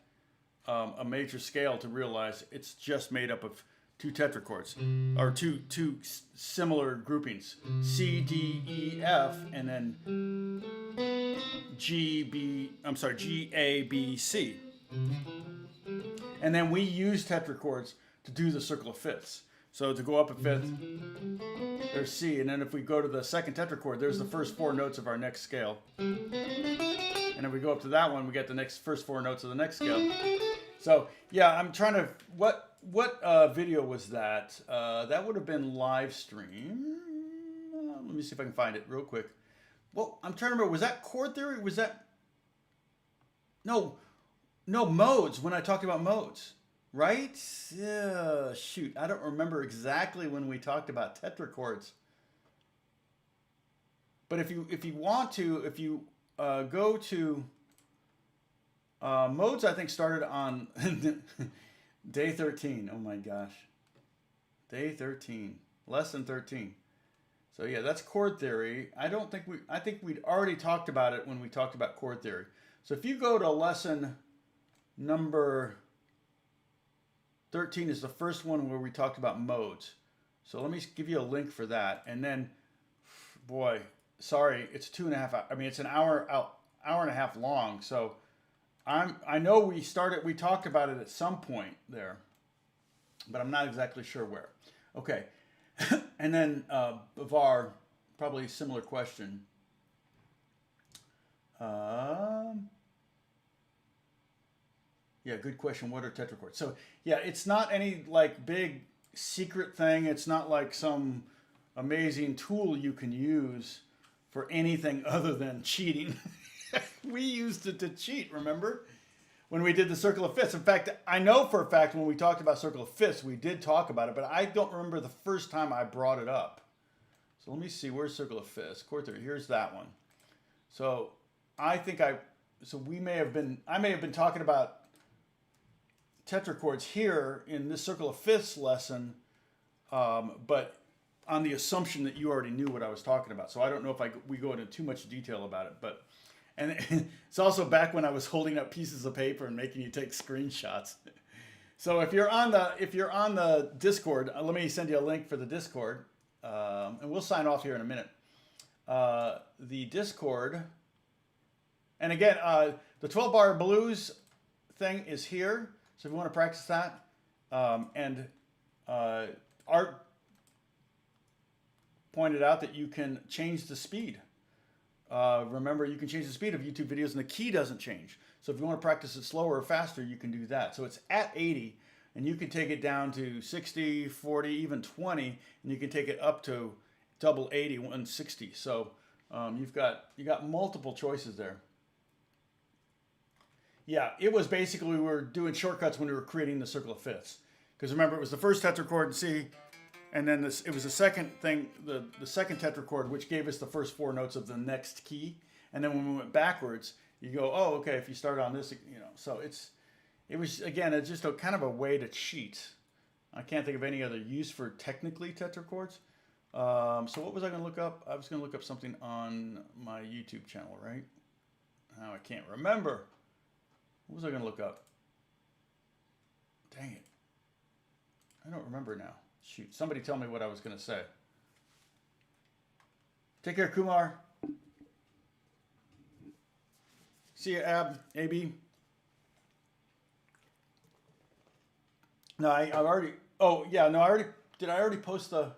Speaker 1: a major scale to realize it's just made up of two tetrachords, or two similar groupings: C, D, E, F, and then G, A, B, C. And then we use tetrachords to do the circle of fifths. So to go up a fifth, there's C, and then if we go to the second tetrachord, there's the first four notes of our next scale. And if we go up to that one, we get the first four notes of the next scale. So yeah, I'm trying to, what video was that? That would have been live stream. Let me see if I can find it real quick. Well, I'm trying to remember, was that chord theory? Was that, no, modes, when I talked about modes, right? Yeah, shoot, I don't remember exactly when we talked about tetrachords. But if you want to, go to modes, I think started on day 13. Oh my gosh. Day 13. Lesson 13. So yeah, that's chord theory. I think we'd already talked about it when we talked about chord theory. So if you go to lesson number 13 is the first one where we talked about modes. So let me give you a link for that. And then, boy, sorry, it's 2.5 hours. I mean, it's an hour and a half long. So I know we talked about it at some point there, but I'm not exactly sure where. Okay. And then Bavar, probably a similar question. Yeah, good question. What are tetrachords? So yeah, it's not any like big secret thing. It's not like some amazing tool you can use for anything other than cheating. We used it to cheat, remember? When we did the circle of fifths. In fact, I know for a fact when we talked about circle of fifths, we did talk about it, but I don't remember the first time I brought it up. So let me see, where's circle of fifths? Chord theory, here's that one. So I may have been talking about tetrachords here in this circle of fifths lesson, but on the assumption that you already knew what I was talking about. So I don't know if we go into too much detail about it, and it's also back when I was holding up pieces of paper and making you take screenshots. So if you're on the Discord, let me send you a link for the Discord, and we'll sign off here in a minute. The Discord, and again, the 12-bar blues thing is here. So if you want to practice that, and Art pointed out that you can change the speed. Remember, you can change the speed of YouTube videos and the key doesn't change. So if you want to practice it slower or faster, you can do that. So it's at 80, and you can take it down to 60, 40, even 20, and you can take it up to double 80, 160. So you got multiple choices there. Yeah, it was basically we were doing shortcuts when we were creating the circle of fifths. Because remember, it was the first tetrachord in C, and then it was the second thing, the second tetrachord, which gave us the first four notes of the next key. And then when we went backwards, you go, oh, okay, if you start on this, So it was again, it's just a kind of a way to cheat. I can't think of any other use for technically tetrachords. So what was I going to look up? I was going to look up something on my YouTube channel, right? Now I can't remember. What was I going to look up? Dang it. I don't remember now. Shoot. Somebody tell me what I was going to say. Take care, Kumar. See you, AB. No, I already... Oh, yeah, no, I already... Did I already post the...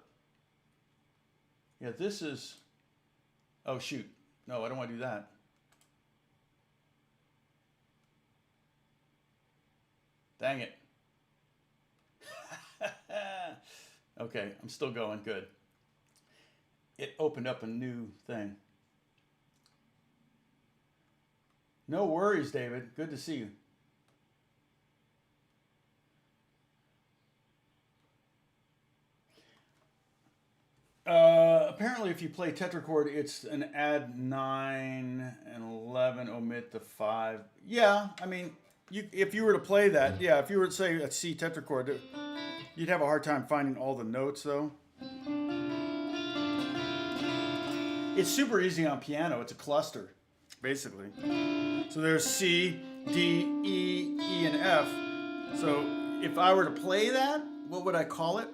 Speaker 1: Yeah, this is... Oh, shoot. No, I don't want to do that. Dang it. Okay, I'm still going. Good. It opened up a new thing. No worries, David. Good to see you. Apparently, if you play Tetrachord, it's an add 9 and 11, omit the 5. Yeah, I mean, if you were to play that, yeah, if you were to say a C Tetrachord, you'd have a hard time finding all the notes, though. It's super easy on piano. It's a cluster, basically. So there's C, D, E, E, and F. So if I were to play that, what would I call it?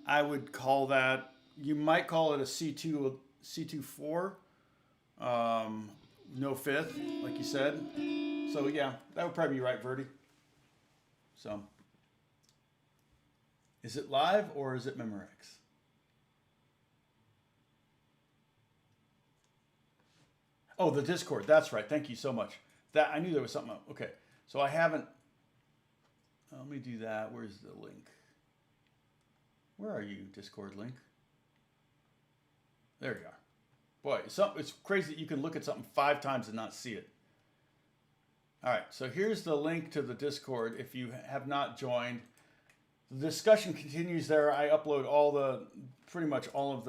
Speaker 1: I would call that, you might call it a C2, C2-4, no fifth, like you said. So yeah, that would probably be right, Verdi. So, is it live or is it Memorex? Oh, the Discord, that's right, thank you so much. That, I knew there was something up. Okay, so I haven't, let me do that, where's the link? Where are you, Discord link? There you are. Boy, it's crazy that you can look at something 5 times and not see it. All right, so here's the link to the Discord if you have not joined. The discussion continues there. I upload pretty much all of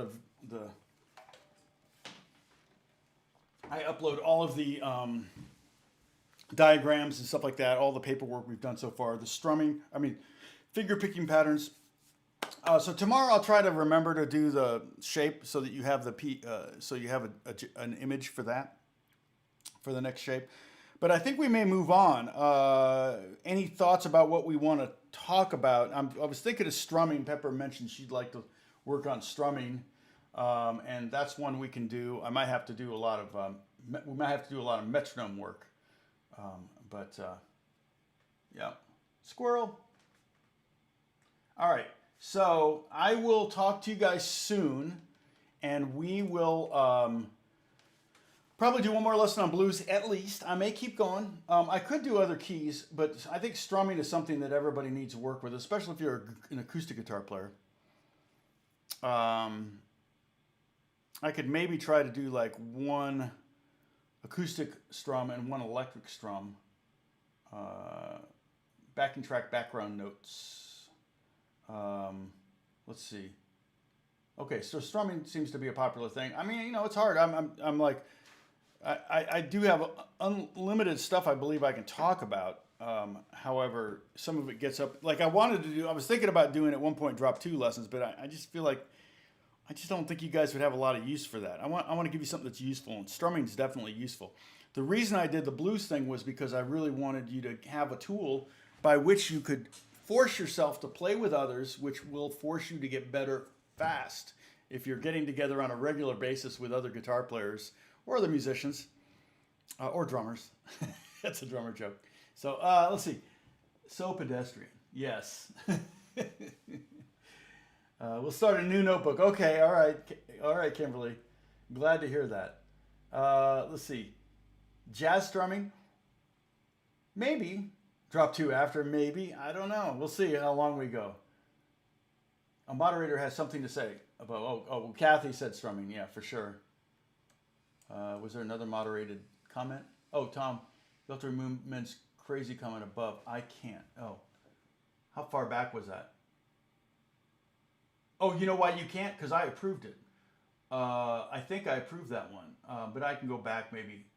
Speaker 1: I upload all of the diagrams and stuff like that, all the paperwork we've done so far, the strumming, finger picking patterns. So tomorrow I'll try to remember to do the shape so that you have so you have an image for that, for the next shape. But I think we may move on. Any thoughts about what we want to talk about? I was thinking of strumming. Pepper mentioned she'd like to work on strumming, and that's one we can do. I might have to do a lot of we might have to do a lot of metronome work, yeah, squirrel. All right. So I will talk to you guys soon, and we will probably do one more lesson on blues at least. I may keep going. I could do other keys, but I think strumming is something that everybody needs to work with, especially if you're an acoustic guitar player. I could maybe try to do like one acoustic strum and one electric strum. Backing track background notes. Let's see. Okay, so strumming seems to be a popular thing. I mean, it's hard. I'm like, I do have unlimited stuff I believe I can talk about. However, some of it gets up. Like I was thinking about doing at one point drop 2 lessons, but I just feel like I just don't think you guys would have a lot of use for that. I want to give you something that's useful, and strumming is definitely useful. The reason I did the blues thing was because I really wanted you to have a tool by which you could force yourself to play with others, which will force you to get better fast if you're getting together on a regular basis with other guitar players or other musicians or drummers. That's a drummer joke. So let's see. So pedestrian. Yes. We'll start a new notebook. Okay. All right. All right, Kimberly. Glad to hear that. Let's see. Jazz strumming. Maybe. Drop 2 after, maybe. I don't know. We'll see how long we go. A moderator has something to say about, well, Kathy said strumming. Yeah, for sure. Was there another moderated comment? Oh, Tom, you'll have to remove men's crazy comment above. I can't. Oh, how far back was that? Oh, you know why you can't? Because I approved it. I think I approved that one. But I can go back maybe.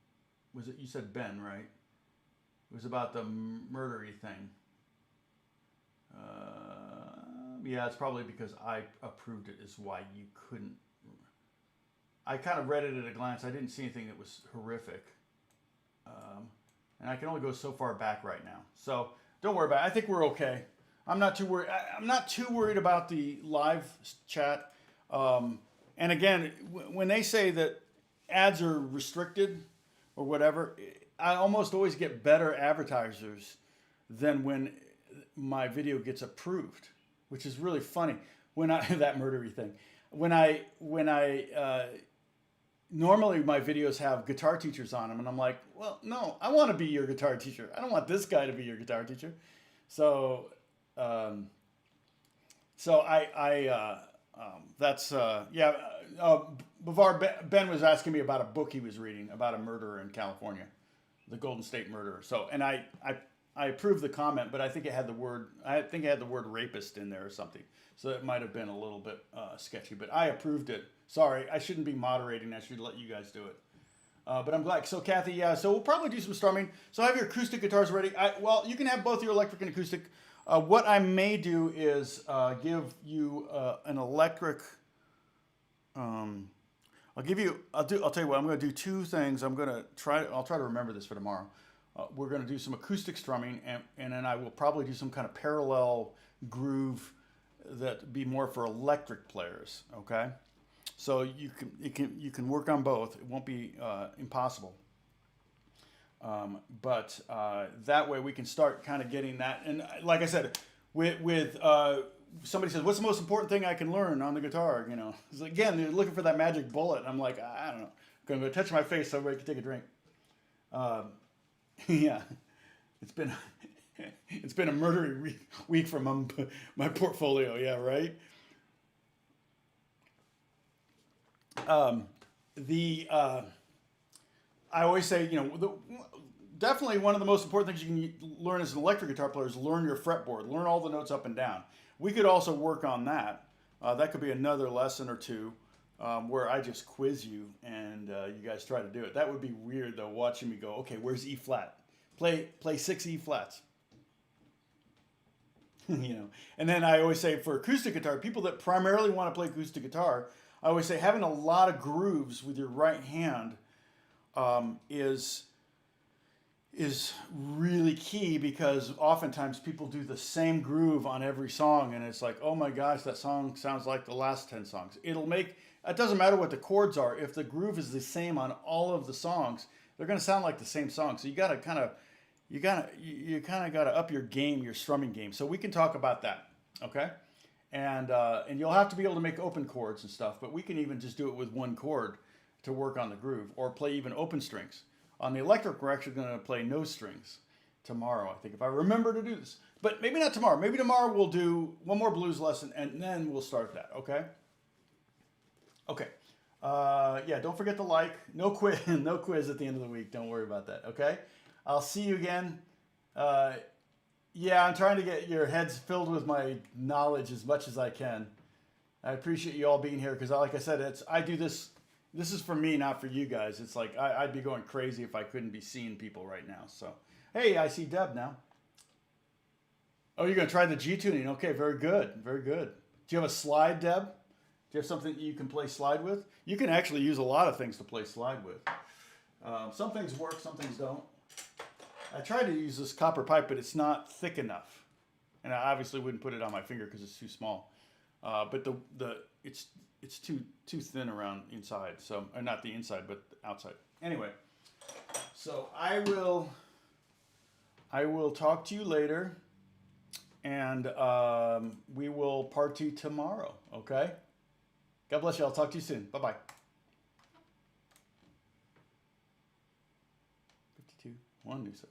Speaker 1: Was it, you said Ben, right? It was about the murdery thing. Yeah, it's probably because I approved it is why you couldn't. I kind of read it at a glance. I didn't see anything that was horrific. And I can only go so far back right now. So don't worry about it. I think we're okay. I'm not too worried. I'm not too worried about the live chat. And again, when they say that ads are restricted or whatever, I almost always get better advertisers than when my video gets approved, which is really funny. When I that murdery thing, when I normally my videos have guitar teachers on them, and I'm like, well, no, I want to be your guitar teacher. I don't want this guy to be your guitar teacher. So, that's yeah. Bavar Ben was asking me about a book he was reading about a murderer in California, the Golden State Murderer. So, and I approved the comment, but I think it had the word rapist in there or something. So it might have been a little bit sketchy, but I approved it. Sorry, I shouldn't be moderating. I should let you guys do it. But I'm glad. So Kathy, yeah. So we'll probably do some strumming. So have your acoustic guitars ready. Well, you can have both your electric and acoustic. What I may do is give you an electric. I'll tell you what. I'm going to do two things. I'll try to remember this for tomorrow. We're going to do some acoustic strumming, and then I will probably do some kind of parallel groove that be more for electric players. Okay, so you can work on both. It won't be impossible. But that way we can start kind of getting that. And like I said, with somebody says, what's the most important thing I can learn on the guitar? You know, it's like, again, they're looking for that magic bullet. And I'm like, I don't know. I'm going to touch my face so everybody can take a drink. Yeah, it's been a murdery week from my portfolio. Yeah, right. I always say, you know, definitely one of the most important things you can learn as an electric guitar player is learn your fretboard, learn all the notes up and down. We could also work on that. That could be another lesson or two where I just quiz you and you guys try to do it. That would be weird though, watching me go, okay, where's E flat? Play 6 E flats. You know, and then I always say for acoustic guitar, people that primarily want to play acoustic guitar, I always say having a lot of grooves with your right hand is really key, because oftentimes people do the same groove on every song and it's like, oh my gosh, that song sounds like the last 10 songs. It doesn't matter what the chords are. If the groove is the same on all of the songs, they're going to sound like the same song. So you got to kind of up your game, your strumming game. So we can talk about that. Okay. And you'll have to be able to make open chords and stuff, but we can even just do it with one chord to work on the groove, or play even open strings. On the electric, we're actually going to play no strings tomorrow, I think, if I remember to do this. But maybe not tomorrow. Maybe tomorrow we'll do one more blues lesson, and then we'll start that, okay? Okay. Yeah, don't forget to like. No quiz at the end of the week. Don't worry about that, okay? I'll see you again. Yeah, I'm trying to get your heads filled with my knowledge as much as I can. I appreciate you all being here, because like I said, I do this. This is for me, not for you guys. It's like I'd be going crazy if I couldn't be seeing people right now. So, hey, I see Deb now. Oh, you're going to try the G tuning. Okay, very good. Very good. Do you have a slide, Deb? Do you have something you can play slide with? You can actually use a lot of things to play slide with. Some things work, some things don't. I tried to use this copper pipe, but it's not thick enough. And I obviously wouldn't put it on my finger because it's too small. But it's too thin around inside, so, or not the inside, but the outside. Anyway, so I will talk to you later, and we will party tomorrow. Okay. God bless you. I'll talk to you soon. Bye bye. 52. 1 new set.